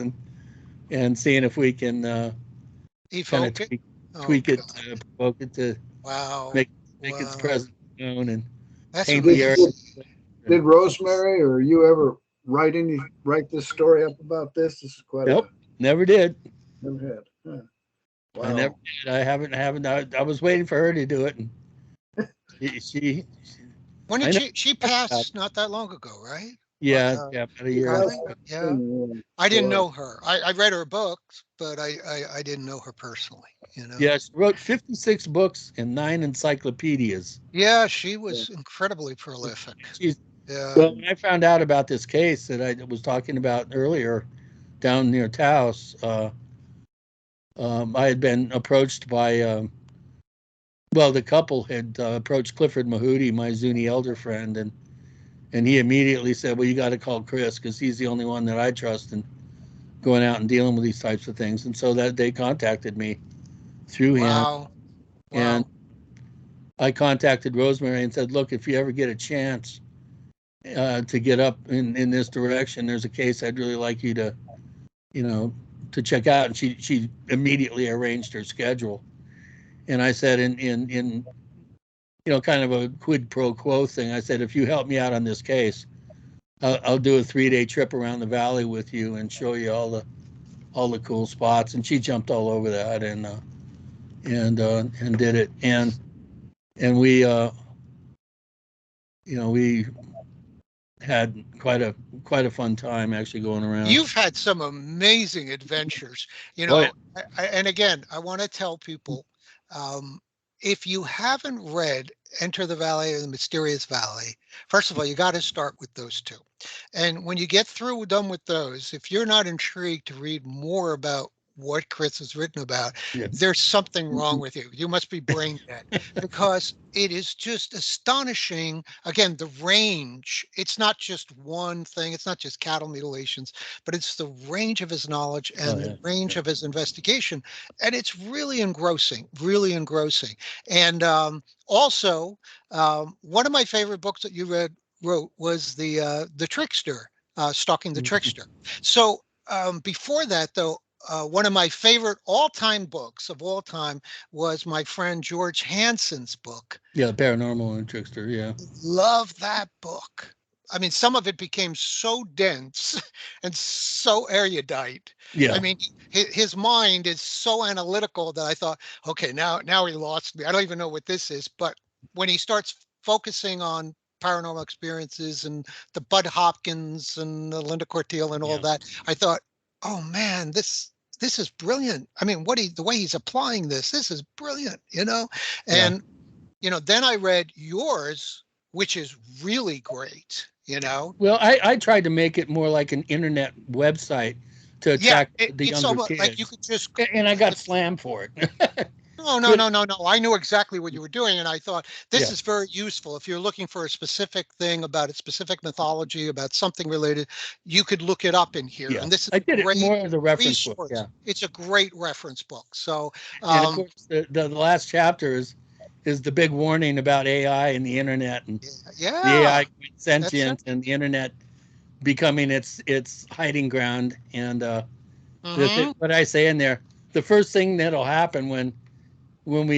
B: and seeing if we can kind of
C: Evoke it. Oh
B: tweak it,
C: God.
B: provoke it to
C: Wow.
B: make its
C: Wow.
B: presence known and
C: That's
B: paint
A: Did,
B: the area.
C: amazing.
A: did Rosemary or you ever write this story up about this? This is quite a
B: Nope, never did.
A: never had. Huh.
B: I never
A: Wow.
B: did. I haven't. I was waiting for her to do it, and she
C: When
B: I
C: did
B: know.
C: she passed not that long ago, right? What,
B: Yeah, yeah, about a year ago.
C: Carly? Yeah. I didn't know her. I read her books, but I didn't know her personally, you know.
B: Yeah, she wrote 56 books and 9 encyclopedias.
C: Yeah, she was incredibly prolific.
B: She's
C: Yeah.
B: Well, when I found out about this case that I was talking about earlier down near Taos, I had been approached by, the couple had approached Clifford Mahooty, my Zuni elder friend, and he immediately said, "Well, you got to call Chris because he's the only one that I trust in going out and dealing with these types of things." And so that they contacted me through him,
C: Wow.
B: and
C: Wow.
B: I contacted Rosemary and said, "Look, if you ever get a chance to get up in this direction, there's a case I'd really like you to, you know, to check out." And she immediately arranged her schedule. And I said, in kind of a quid pro quo thing, I said, "If you help me out on this case, I'll do a 3-day trip around the valley with you and show you all the cool spots." And she jumped all over that and did it. And we had quite a fun time actually going around.
C: You've had some amazing adventures, you
B: Oh yeah.
C: know. And again, I want to tell people, um, if you haven't read Enter the Valley of the Mysterious Valley, first of all, you got to start with those two. And when you get through done with those, if you're not intrigued to read more about what Chris has written about,
B: Yeah.
C: there's something wrong with you. You must be brain dead, because it is just astonishing. Again, the range, it's not just one thing. It's not just cattle mutilations, but it's the range of his knowledge
B: Oh,
C: and
B: yeah.
C: the range of his investigation. And it's really engrossing, really engrossing. And also, one of my favorite books that you wrote was the Trickster, Stalking the Trickster. So before that, though, one of my favorite all-time books of all time was my friend George Hansen's book.
B: Yeah, paranormal and trickster. Yeah.
C: Love that book. I mean, some of it became so dense and so erudite. I
B: Yeah.
C: mean, his mind is so analytical that I thought, okay, now he lost me. I don't even know what this is. But when he starts focusing on paranormal experiences and the Bud Hopkins and the Linda Cortile and all
B: Yeah.
C: that, I thought, oh man, this is brilliant. I mean, the way he's applying this is brilliant, you know?
B: Yeah.
C: And then I read yours, which is really great, you know?
B: Well, I tried to make it more like an internet website to
C: Yeah,
B: attract the
C: it's
B: younger
C: almost like you
B: kids,
C: could just,
B: and I got
C: if,
B: slammed for it.
C: no, no,
B: Good.
C: no, no, no. I knew exactly what you were doing. And I thought this
B: Yeah.
C: is very useful. If you're looking for a specific thing about a specific mythology, about something related, you could look it up in here.
B: Yeah.
C: And this is
B: I
C: a
B: did it
C: great
B: more as a reference book.
C: resource.
B: Yeah.
C: It's a great reference book. So,
B: And of
C: um,
B: course, the last chapter is the big warning about AI and the internet, and the
C: yeah,
B: AI
C: that's it.
B: sentient and the internet becoming its hiding ground. And
C: Hmm.
B: what I say in there, the first thing that'll happen when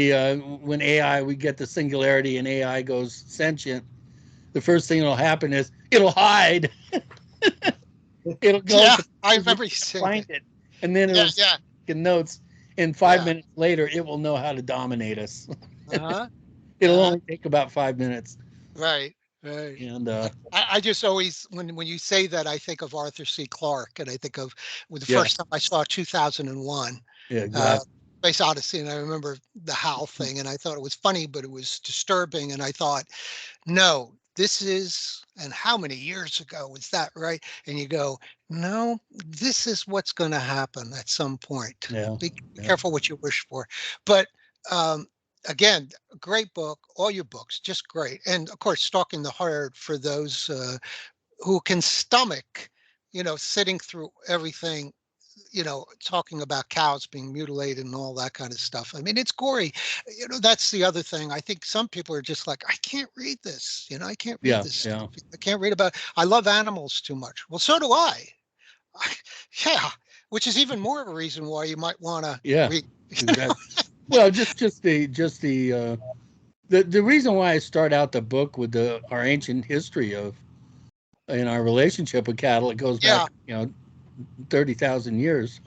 B: AI, we get the singularity and AI goes sentient, the first thing that'll happen is it'll hide. It'll go
C: Yeah,
B: to
C: I
B: places we
C: remember you
B: can't
C: saying
B: find
C: that.
B: it, and then
C: Yeah,
B: it'll
C: yeah,
B: take notes. And five
C: yeah.
B: minutes later, it will know how to dominate us.
C: Uh-huh.
B: It'll
C: Uh-huh.
B: only take about 5 minutes.
C: Right, right.
B: And
C: I just always, when you say that, I think of Arthur C. Clarke, and I think of the
B: yeah,
C: first time I saw 2001,
B: yeah,
C: uh,
B: exactly.
C: Space Odyssey, and I remember the Hal thing, and I thought it was funny, but it was disturbing, and I thought, no, this is, and how many years ago was that, right? And you go, no, this is what's going to happen at some point.
B: Yeah,
C: Be
B: yeah,
C: careful what you wish for. But um, again, great book, all your books, just great. And of course, Stalking the Herd for those who can stomach, sitting through everything, talking about cows being mutilated and all that kind of stuff. I mean, it's gory. That's the other thing. I think some people are just like, I can't read this. I can't read
B: yeah,
C: this
B: yeah,
C: stuff. I can't read about. I love animals too much. Well, so do I. Yeah, which is even more of a reason why you might want to
B: yeah.
C: read.
B: Exactly. Well, the reason why I start out the book with our ancient history of in our relationship with cattle, it goes
C: Yeah.
B: back 30,000 years,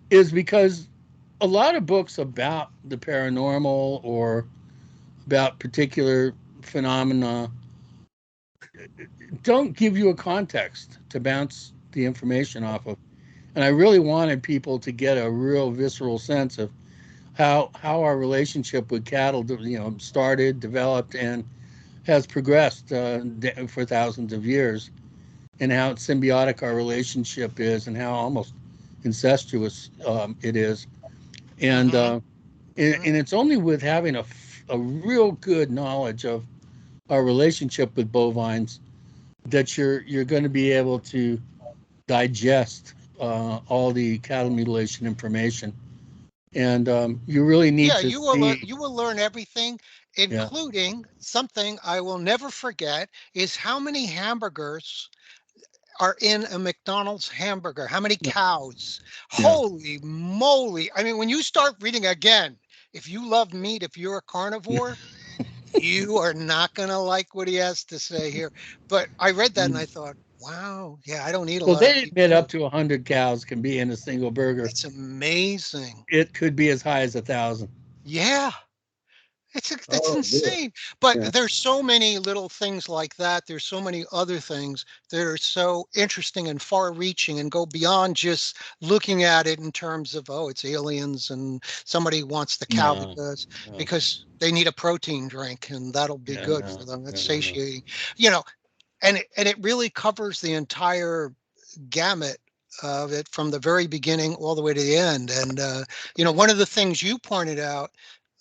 B: is because a lot of books about the paranormal or about particular phenomena don't give you a context to bounce the information off of. And I really wanted people to get a real visceral sense of how our relationship with cattle, started, developed, and has progressed for thousands of years, and how symbiotic our relationship is, and how almost incestuous it is. And,
C: Hmm.
B: uh, and it's only with having a real good knowledge of our relationship with bovines that you're going to be able to digest all the cattle mutilation information. And you really need
C: Yeah,
B: to
C: you
B: see.
C: will learn everything,
B: Yeah,
C: including something I will never forget is how many hamburgers are in a McDonald's hamburger. How many cows?
B: yeah,
C: Holy moly. I mean, when you start reading again, if you love meat, if you're a carnivore, you are not going to like what he has to say here. But I read that and I thought, wow, yeah, I don't eat a
B: well,
C: lot of
B: they
C: beef
B: admit up
C: too.
B: to 100 cows can be in a single burger.
C: It's amazing.
B: It could be as high as 1,000.
C: Yeah. It's
A: Oh, boy.
C: insane. But
B: Yeah,
C: there's so many little things like that. There's so many other things that are so interesting and far reaching and go beyond just looking at it in terms of, oh, it's aliens and somebody wants the cow
B: no,
C: because
B: no,
C: because they need a protein drink and that'll be
B: yeah,
C: good
B: no,
C: for them. That's
B: no, no, no.
C: satiating. You know, and it really covers the entire gamut of it from the very beginning all the way to the end. And, one of the things you pointed out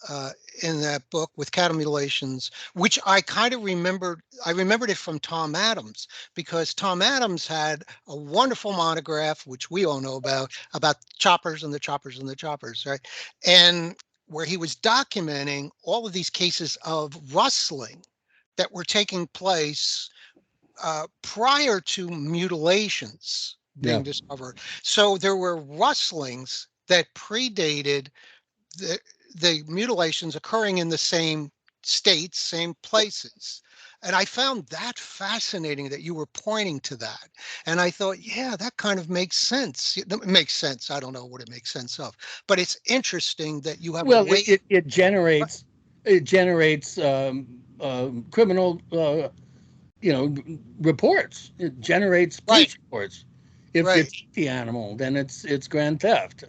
C: uh, in that book with cattle mutilations, which I kind of remembered. I remembered it from Tom Adams, because Tom Adams had a wonderful monograph, which we all know about choppers and the choppers and the choppers, right? And where he was documenting all of these cases of rustling that were taking place prior to mutilations
B: Yeah.
C: being discovered. So there were rustlings that predated the, the mutilations occurring in the same states, same places. And I found that fascinating that you were pointing to that. And I thought, yeah, that kind of makes sense. It makes sense. I don't know what it makes sense of, but it's interesting that you have a
B: Well,
C: way.
B: it generates criminal reports. It generates
C: Right,
B: police reports. If you
C: right.
B: take the animal, then it's grand theft.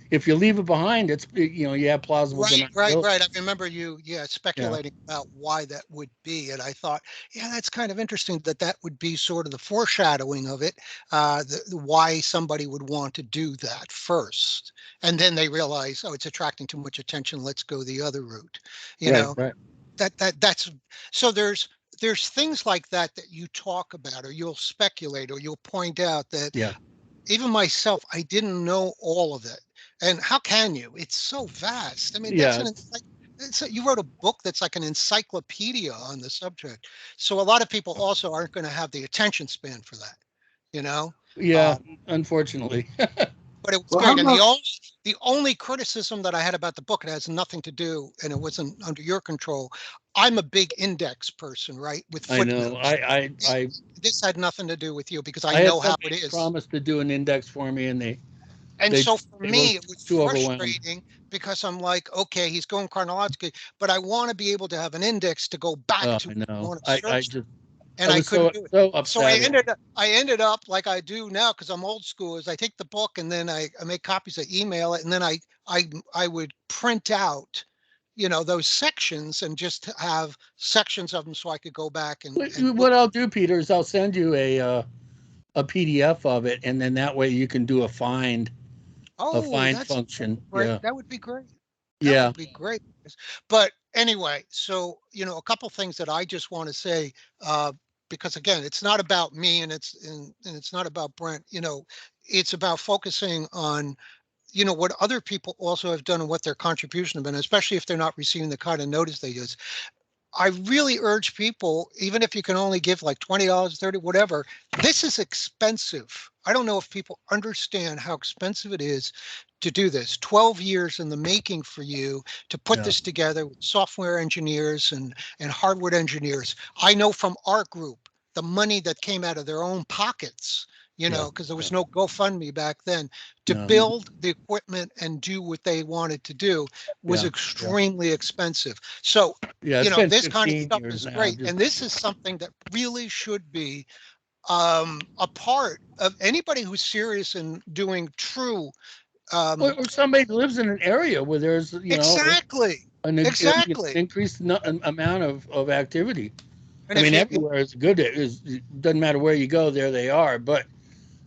B: If you leave it behind, it's you have plausible deniability.
C: Right. I remember you, yeah,
B: Yeah,
C: speculating about why that would be, and I thought, yeah, that's kind of interesting that that would be sort of the foreshadowing of it, why somebody would want to do that first, and then they realize, oh, it's attracting too much attention. Let's go the other route. You
B: right,
C: know,
B: right.
C: that's so there's things like that that you talk about, or you'll speculate, or you'll point out that
B: Yeah,
C: even myself, I didn't know all of it. And how can you? It's so vast. I mean,
B: yeah,
C: you wrote a book that's like an encyclopedia on the subject. So a lot of people also aren't going to have the attention span for that, you know?
B: yeah.
C: Uh,
B: Unfortunately,
C: but it was
A: Well, how
C: great. And
A: about
C: the only criticism that I had about the book, it has nothing to do, and it wasn't under your control. I'm a big index person, right? With
B: I know.
C: footnotes.
B: I
C: This had nothing to do with you because I
B: I had
C: know how it
B: somebody
C: is.
B: promise to do an index for me, and
C: And
B: they
C: so for
B: they were
C: me, it was
B: too overwhelmed.
C: frustrating because I'm like, okay, he's going chronologically, but I want to be able to have an index to go back
B: Oh,
C: to
B: I
C: what I
B: know.
C: want to
B: I
C: search,
B: just I
C: and I
B: was
C: couldn't
B: so
C: do it.
B: so
C: So
B: upset.
C: I ended up like I do now because I'm old school. Is I take the book and then I make copies, I email it, and then I would print out, those sections and just have sections of them so I could go back and look.
B: What I'll do, Peter, is I'll send you a PDF of it, and then that way you can do a
C: Oh,
B: find
C: that's
B: function.
C: great.
B: Yeah,
C: That would be great. That
B: yeah,
C: would be great. But anyway, so a couple things that I just want to say, uh, because again, it's not about me and it's not about Brent. It's about focusing on what other people also have done and what their contribution have been, especially if they're not receiving the kind of notice they use. I really urge people, even if you can only give like $20, 30, whatever, this is expensive. I don't know if people understand how expensive it is to do this. 12 years in the making for you to put
B: yeah,
C: this together with software engineers and hardware engineers. I know from our group, the money that came out of their own pockets,
B: yeah,
C: because there
B: yeah.
C: was no GoFundMe back then, to
B: No,
C: build the equipment and do what they wanted to do was
B: yeah, yeah,
C: extremely expensive. So
B: yeah. It's been
C: this kind of
B: 15
C: stuff
B: years
C: is
B: now.
C: great.
B: Just
C: And this is something that really should be a part of anybody who's serious in doing true.
B: or somebody who lives in an area where there's
C: Exactly. Exactly.
B: increased amount of activity.
C: And
B: I
C: if
B: mean,
C: you,
B: everywhere is good. It doesn't matter where you go, there they are. But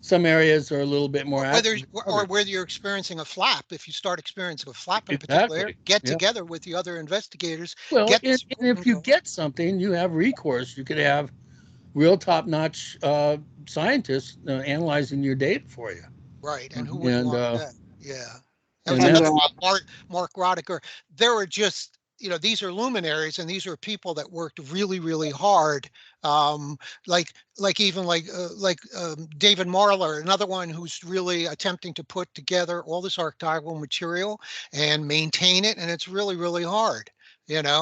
B: some areas are a little bit more active than
C: or
B: others.
C: whether you're experiencing a flap, if you start experiencing a flap in a particular area,
B: Exactly.
C: get
B: Yeah.
C: together with the other investigators,
B: Well,
C: get this
B: and if
C: equipment
B: you
C: going.
B: get something, you have recourse. You could have real top-notch scientists analyzing your data for you,
C: Right. And who wouldn't
B: and
C: want that? Yeah. That was
B: and
A: and
C: another
B: that's
C: one. Mark Rodiker. There were just, these are luminaries and these are people that worked really, really hard. Um, like David Marler, another one who's really attempting to put together all this archival material and maintain it. And it's really, really hard.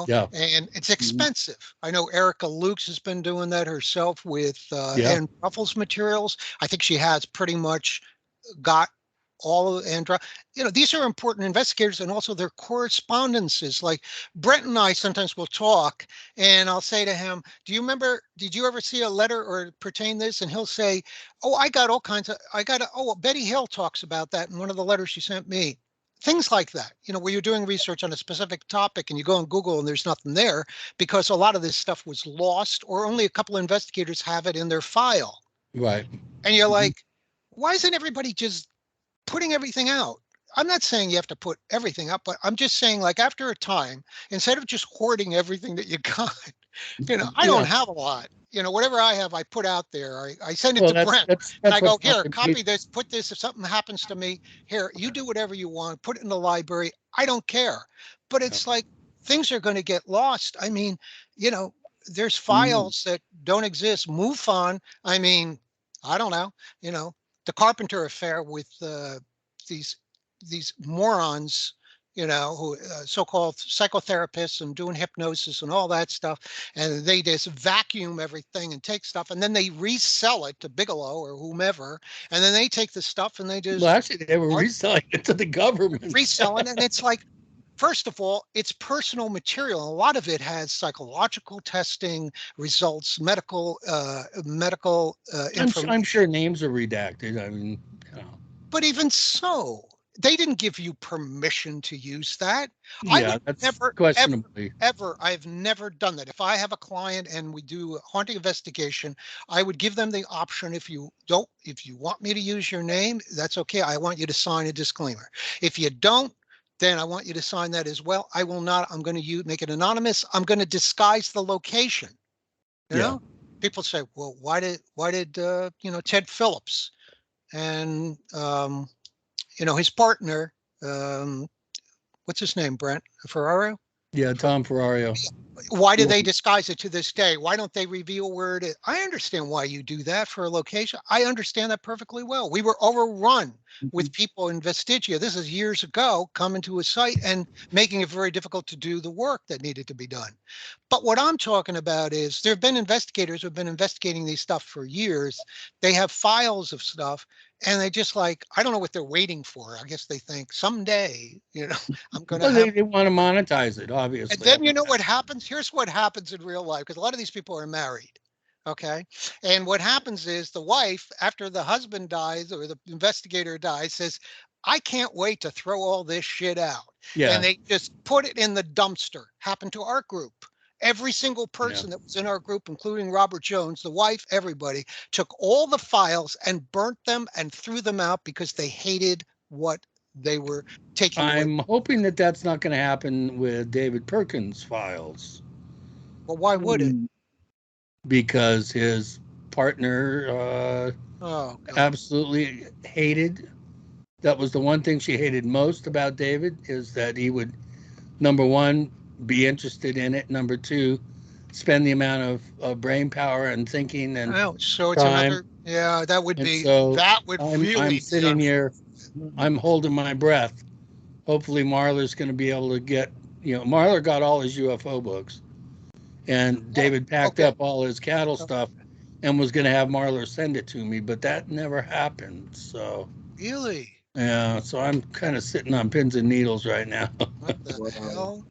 B: yeah,
C: And it's
B: mhm,
C: expensive. I know Erica Lukes has been doing that herself with
B: yeah,
C: Ann Ruffles materials. I think she has pretty much got all of Andra. These are important investigators and also their correspondences. Like Brent and I sometimes will talk and I'll say to him, did you ever see a letter or pertain this? And he'll say, oh, Betty Hill talks about that in one of the letters she sent me. Things like that, where you're doing research on a specific topic and you go on Google and there's nothing there because a lot of this stuff was lost or only a couple of investigators have it in their file.
B: right.
C: And you're
B: Mhm.
C: like, why isn't everybody just putting everything out? I'm not saying you have to put everything up, but I'm just saying, like, after a time, instead of just hoarding everything that you got, I don't
B: Yeah.
C: have a lot. Whatever I have, I put out there. I send it
B: Well,
C: to Brent, and
B: that's
C: I go,
B: what's
C: here,
B: happened to me.
C: copy this, put this. If something happens to me, here, you do whatever you want. Put it in the library. I don't care. But
B: Yeah.
C: it's like things are going to get lost. I mean, there's
A: Mm.
C: files that don't exist. MUFON. I mean, I don't know. The Carpenter affair with these these morons, who so-called psychotherapists and doing hypnosis and all that stuff, and they just vacuum everything and take stuff, and then they resell it to Bigelow or whomever, and then they take the stuff and they
B: Well,
C: just
B: actually, they were reselling it to the government.
C: reselling it, and it's like, first of all, it's personal material. A lot of it has psychological testing results, medical information.
B: I'm sure names are redacted. I mean,
C: But even so, they didn't give you permission to use that. I
B: yeah,
C: would
B: that's
C: never,
B: questionably.
C: I've never done that. If I have a client and we do a haunting investigation, I would give them the option. If you want me to use your name, that's okay. I want you to sign a disclaimer. If you don't, then I want you to sign that as well. I will not, I'm going to make it anonymous. I'm going to disguise the location. People say, well, why did Ted Phillips and his partner, what's his name, Brent Ferraro?
B: Yeah, Tom Ferrario.
C: Why do they disguise it to this day? Why don't they reveal where it is? I understand why you do that for a location. I understand that perfectly well. We were overrun with people in Vestigia. This is years ago, coming to a site and making it very difficult to do the work that needed to be done. But what I'm talking about is there have been investigators who have been investigating these stuff for years. They have files of stuff, and they just like, I don't know what they're waiting for. I guess they think someday, I'm going to
B: Well,
C: have.
B: they want to monetize it,
C: And
B: obviously.
C: then you know what happens? Here's what happens in real life, because a lot of these people are married. Okay. And what happens is the wife, after the husband dies or the investigator dies, says, I can't wait to throw all this shit out.
B: Yeah.
C: And they just put it in the dumpster. Happened to our group. Every single person that was in our group, including Robert Jones, the wife, everybody, took all the files and burnt them and threw them out because they hated what they were taking away.
B: I'm hoping that that's not going to happen with David Perkins' files.
C: Well, why would it?
B: Because his partner absolutely hated. That was the one thing she hated most about David, is that he would, number one, be interested in it. Number two, spend the amount of brain power and thinking and
C: so it's
B: time.
C: another, that would
B: And
C: be,
B: so
C: that would really
B: I'm sitting here, I'm holding my breath. Hopefully Marlar's going to be able to get, Marlar got all his UFO books, and David packed up all his cattle stuff and was going to have Marlar send it to me, but that never happened. So
C: really,
B: yeah, so I'm kind of sitting on pins and needles right now.
C: what the hell?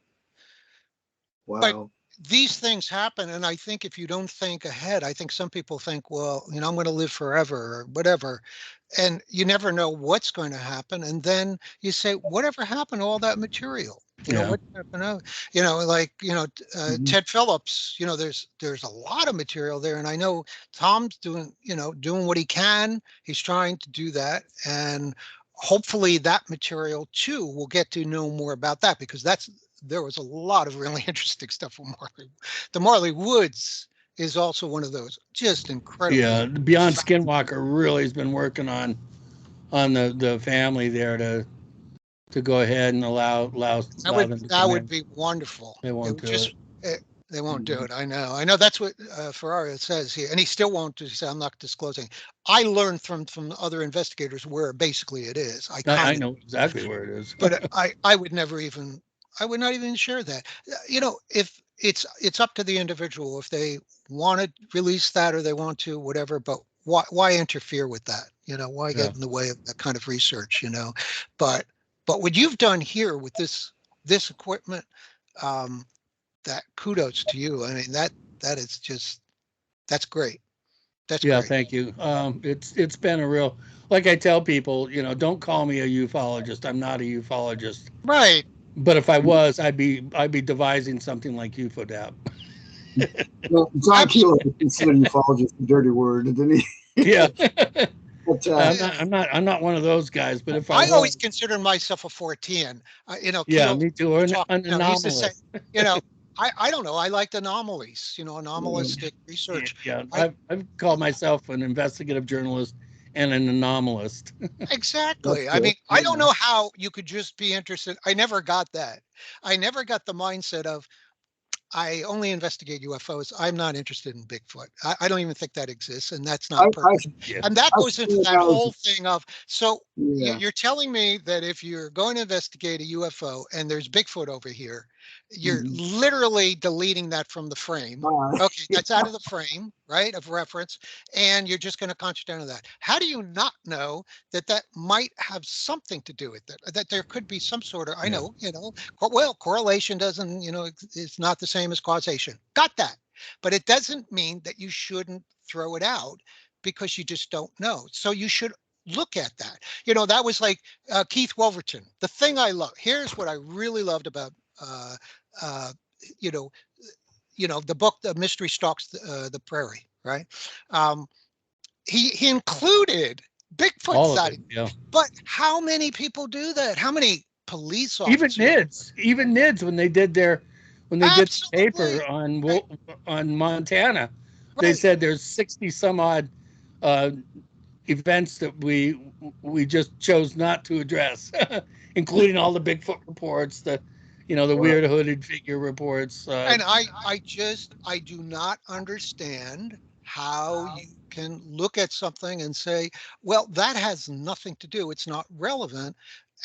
A: Wow.
C: But these things happen, and I think if you don't think ahead, I think some people think, well, I'm going to live forever or whatever, and you never know what's going to happen. And then you say, whatever happened to all that material? What happened? Ted Phillips. There's a lot of material there, and I know Tom's doing what he can. He's trying to do that, and hopefully that material too, we'll get to know more about that, because there was a lot of really interesting stuff from Marley. The Marley Woods is also one of those just incredible.
B: Yeah, Beyond Skinwalker really has been working on the family there to go ahead and allow them to
C: that would be wonderful.
B: They won't do it.
C: They won't do it. I know. That's what Ferrari says here, and he still won't. He said, I'm not disclosing. I learned from other investigators where basically it is.
B: I know exactly where it is,
C: but I would never even. I would not even share that. If it's up to the individual if they want to release that or they want to, whatever. But why interfere with that? Why get in the way of that kind of research? But what you've done here with this equipment, that kudos to you. I mean that is just, that's great. That's great.
B: Thank you. It's been a real, like I tell people, don't call me a ufologist. I'm not a ufologist.
C: Right.
B: But if I was, I'd be devising something like UFODAP.
A: Well, John Keel considered ufologist a dirty word, didn't he?
B: Yeah.
A: But
B: I'm not one of those guys. But if I
C: I always
B: was,
C: considered myself a Fortean.
B: yeah,
C: Keel
B: me too. Or
C: talk,
B: an
C: he used to say,
B: anomalist.
C: you know, I don't know. I liked anomalies,
A: yeah,
C: anomalistic
B: Yeah,
C: research.
B: yeah.
C: I
B: I've called myself an investigative journalist and an anomalist.
A: that's
C: Exactly. I
A: good.
C: mean, I don't know how you could just be interested. I never got that. I never got the mindset of I only investigate UFOs. I'm not interested in Bigfoot. I don't even think that exists, and that's
A: I,
C: not
A: I,
C: pertinent.
B: Yeah.
C: And that
A: I
C: goes
A: see
C: into
A: it
C: that
A: as,
C: whole thing of, so
A: yeah,
C: you're telling me that if you're going to investigate a UFO and there's Bigfoot over here, you're
A: mhm.
C: literally deleting that from the frame. Okay,
A: Yeah,
C: that's out of the frame, right, of reference, and you're just going to concentrate on that. How do you not know that that might have something to do with it? That there could be some sort of, I
B: Yeah.
C: know, well, correlation doesn't, it's not the same as causation. Got that. But it doesn't mean that you shouldn't throw it out because you just don't know. So you should look at that. That was like Keith Wolverton. The thing I love, here's what I really loved about, uh, uh, you know, the book, The Mystery Stalks the Prairie, right? Um, he included Bigfoot
B: All of it.
C: sighting.
B: Yeah.
C: But how many people do that? How many police
B: Even
C: officers?
B: NIDS, when they did the paper
C: Absolutely.
B: on
C: Right.
B: on Montana, they
C: Right.
B: said there's 60 some odd uh, events that we just chose not to address, including all the Bigfoot reports, the
A: right.
B: weird hooded figure reports.
C: And I do not understand how you can look at something and say, well, that has nothing to do. It's not relevant.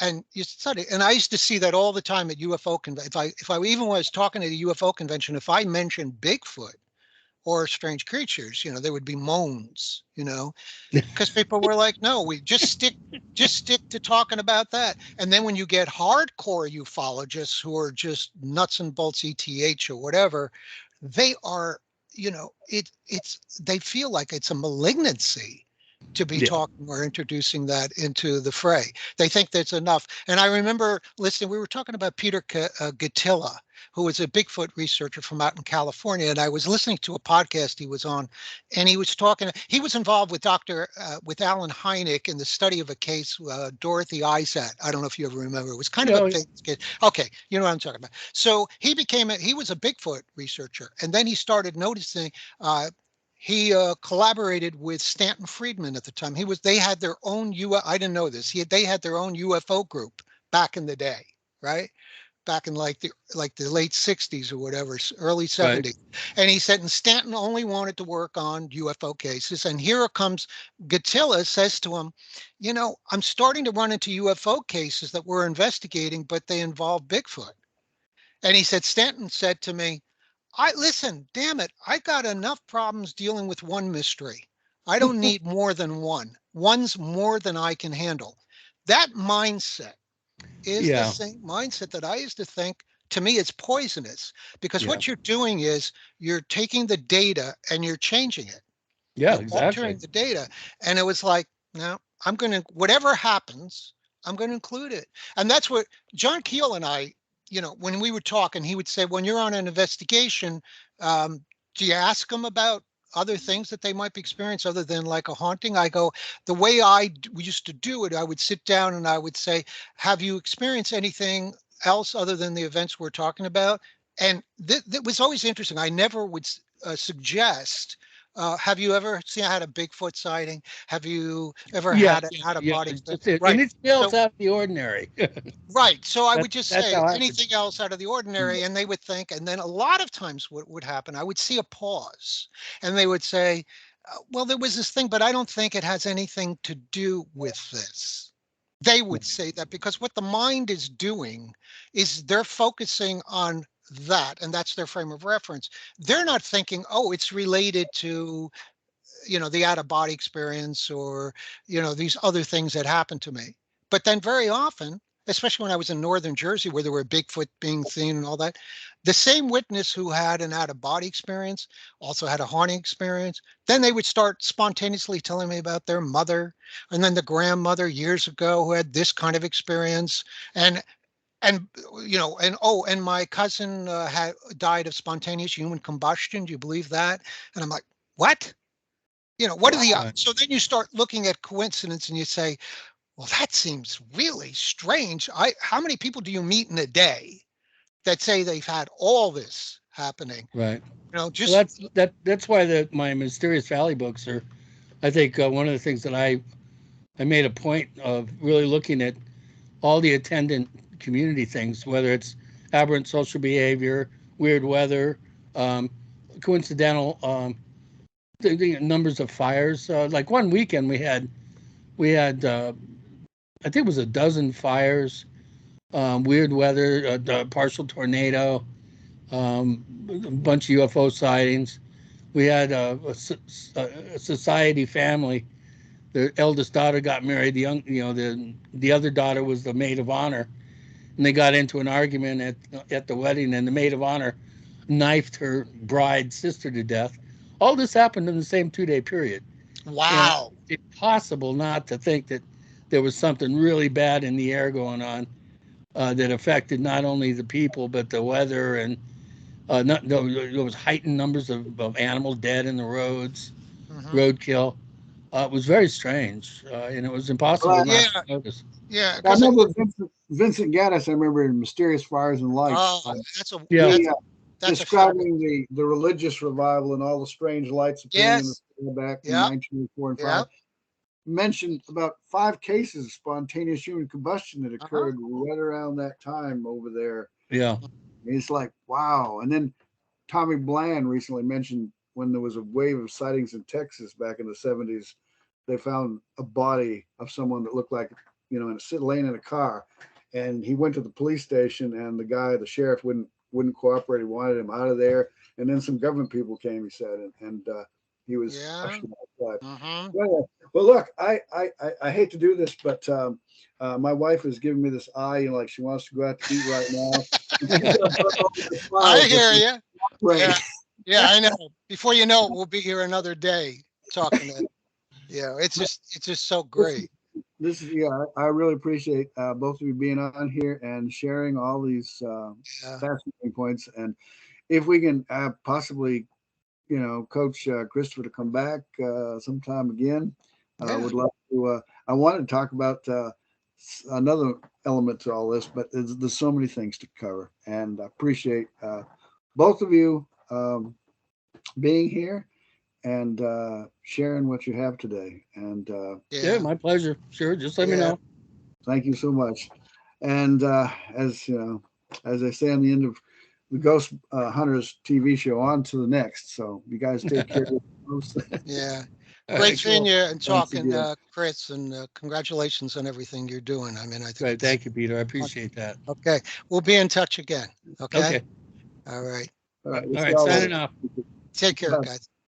C: And you study. And I used to see that all the time at UFO convention. If I even was talking at a UFO convention, if I mentioned Bigfoot or strange creatures, there would be moans, because people were like, no, we just stick to talking about that. And then when you get hardcore ufologists who are just nuts and bolts ETH or whatever, they are, they feel like it's a malignancy to be
B: Yeah.
C: talking or introducing that into the fray. They think that's enough. And I remember listening, we were talking about Peter Gattila, who was a Bigfoot researcher from out in California. And I was listening to a podcast he was on, and he was involved with with Alan Hynek in the study of a case, Dorothy Izat. I don't know if you ever remember. It was kind of a
B: Oh,
C: famous case. Okay, you know what I'm talking about. So he was a Bigfoot researcher, and then he started noticing, he collaborated with Stanton Friedman at the time. They had their own I didn't know this. They had their own UFO group back in the day, right? Back in like the late 60s or whatever, early
B: right.
C: 70s. And he said, and Stanton only wanted to work on UFO cases. And here comes Gattila says to him, I'm starting to run into UFO cases that we're investigating, but they involve Bigfoot. And he said, Stanton said to me, listen, damn it, I got enough problems dealing with one mystery. I don't need more than one. One's more than I can handle. That mindset is the
B: Yeah.
C: same mindset that I used to think, to me it's poisonous, because
B: Yeah.
C: what you're doing is you're taking the data and you're changing it.
B: Yeah.
C: You're
B: Exactly.
C: altering the data. And it was like, no, whatever happens, I'm going to include it. And that's what John Keel and I, when we would talk, and he would say, when you're on an investigation, do you ask them about other things that they might be experiencing other than like a haunting? I go, the way we used to do it, I would sit down and I would say, have you experienced anything else other than the events we're talking about? And that was always interesting. I never would suggest, have you ever seen, I had a Bigfoot sighting? Have you ever
B: Yeah.
C: had an
B: Yeah.
C: out of
B: Yeah.
C: body
B: It's
C: experience?
B: just it.
C: Right.
B: Anything else
C: So,
B: out of the ordinary.
C: right. So I
B: That's
C: would just
B: that's
C: say
B: how I would.
C: anything else out of the ordinary, and they would think, and then a lot of times what would happen, I would see a pause, and they would say, well, there was this thing, but I don't think it has anything to do with this. They would say that because what the mind is doing is they're focusing on that, and that's their frame of reference. They're not thinking, oh, it's related to, the out of body experience, or, these other things that happened to me. But then very often, especially when I was in northern Jersey where there were Bigfoot being seen and all that, the same witness who had an out of body experience also had a haunting experience. Then they would start spontaneously telling me about their mother, and then the grandmother years ago who had this kind of experience. And and my cousin had died of spontaneous human combustion. Do you believe that? And I'm like, what? You know, what are the,
B: Right.
C: so then you start looking at coincidence and you say, well, that seems really strange. How many people do you meet in a day that say they've had all this happening?
B: Right.
C: You know,
B: Well,
C: just,
B: that's why my Mysterious Valley books are, I think, one of the things that I made a point of really looking at all the attendant community things, whether it's aberrant social behavior, weird weather, um, coincidental, the numbers of fires. Like one weekend we had I think it was a dozen fires, weird weather, a partial tornado, a bunch of UFO sightings. We had a society family. The eldest daughter got married. The other daughter was the maid of honor, and they got into an argument at the wedding, and the maid of honor knifed her bride's sister to death. All this happened in the same 2-day period, and
C: wow.
B: it's impossible not to think that there was something really bad in the air going on, that affected not only the people but the weather, and there was heightened numbers of animals dead in the roads,
C: Hmm.
B: roadkill. It was very strange, and it was impossible
A: Well,
B: not
C: Yeah.
B: to notice.
C: Yeah.
A: I
C: Because,
A: remember Vincent Gaddis. I remember in Mysterious Fires and Lights.
C: oh, that's a,
B: Yeah,
A: He
C: that's a fabulous.
A: describing the religious revival and all the strange lights appearing in the
C: Yes.
A: sky back in
C: Yeah.
A: 1984 and
C: Yeah.
A: 5. Mentioned about 5 cases of spontaneous human combustion that
C: Uh-huh.
A: occurred right around that time over there.
B: yeah,
A: It's like, wow. And then Tommy Bland recently mentioned when there was a wave of sightings in Texas back in the 70s, they found a body of someone that looked like, laying in a car. And he went to the police station, and the sheriff wouldn't cooperate. He wanted him out of there. And then some government people came, he said, and he was
C: Yeah.
A: ushered outside.
C: Hmm.
A: Well, look, I hate to do this, but my wife is giving me this eye, like she wants to go out to eat right now.
C: I hear you.
A: Right.
C: Yeah. Yeah, I know. Before you know it, we'll be here another day talking to, it's just so great.
A: I really appreciate both of you being on here and sharing all these
C: Yeah.
A: fascinating points. And if we can possibly, coach Christopher to come back sometime again,
C: Yeah.
A: would love to. I wanted to talk about another element to all this, but there's so many things to cover, and I appreciate both of you being here and sharing what you have today. And
B: yeah,
C: Yeah.
B: my pleasure. Sure, just let me
C: Yeah.
B: know.
A: thank you so much. And as you know, as I say on the end of the Ghost Hunters TV show, on to the next. So you guys take care of yourselves.
C: Yeah.
B: All
C: Great
B: right,
C: seeing
B: cool.
C: you and
A: Thanks
C: talking,
A: again.
C: Chris, and congratulations on everything you're doing. I mean, I think
B: Right,
C: it's
B: thank you, Peter. I appreciate that.
C: okay. We'll be in touch again. Okay.
B: Okay,
C: All right.
A: All right, we'll
B: all
A: see
B: right,
A: y'all
B: signing
A: later.
B: off.
C: Take care,
A: Bye.
C: guys.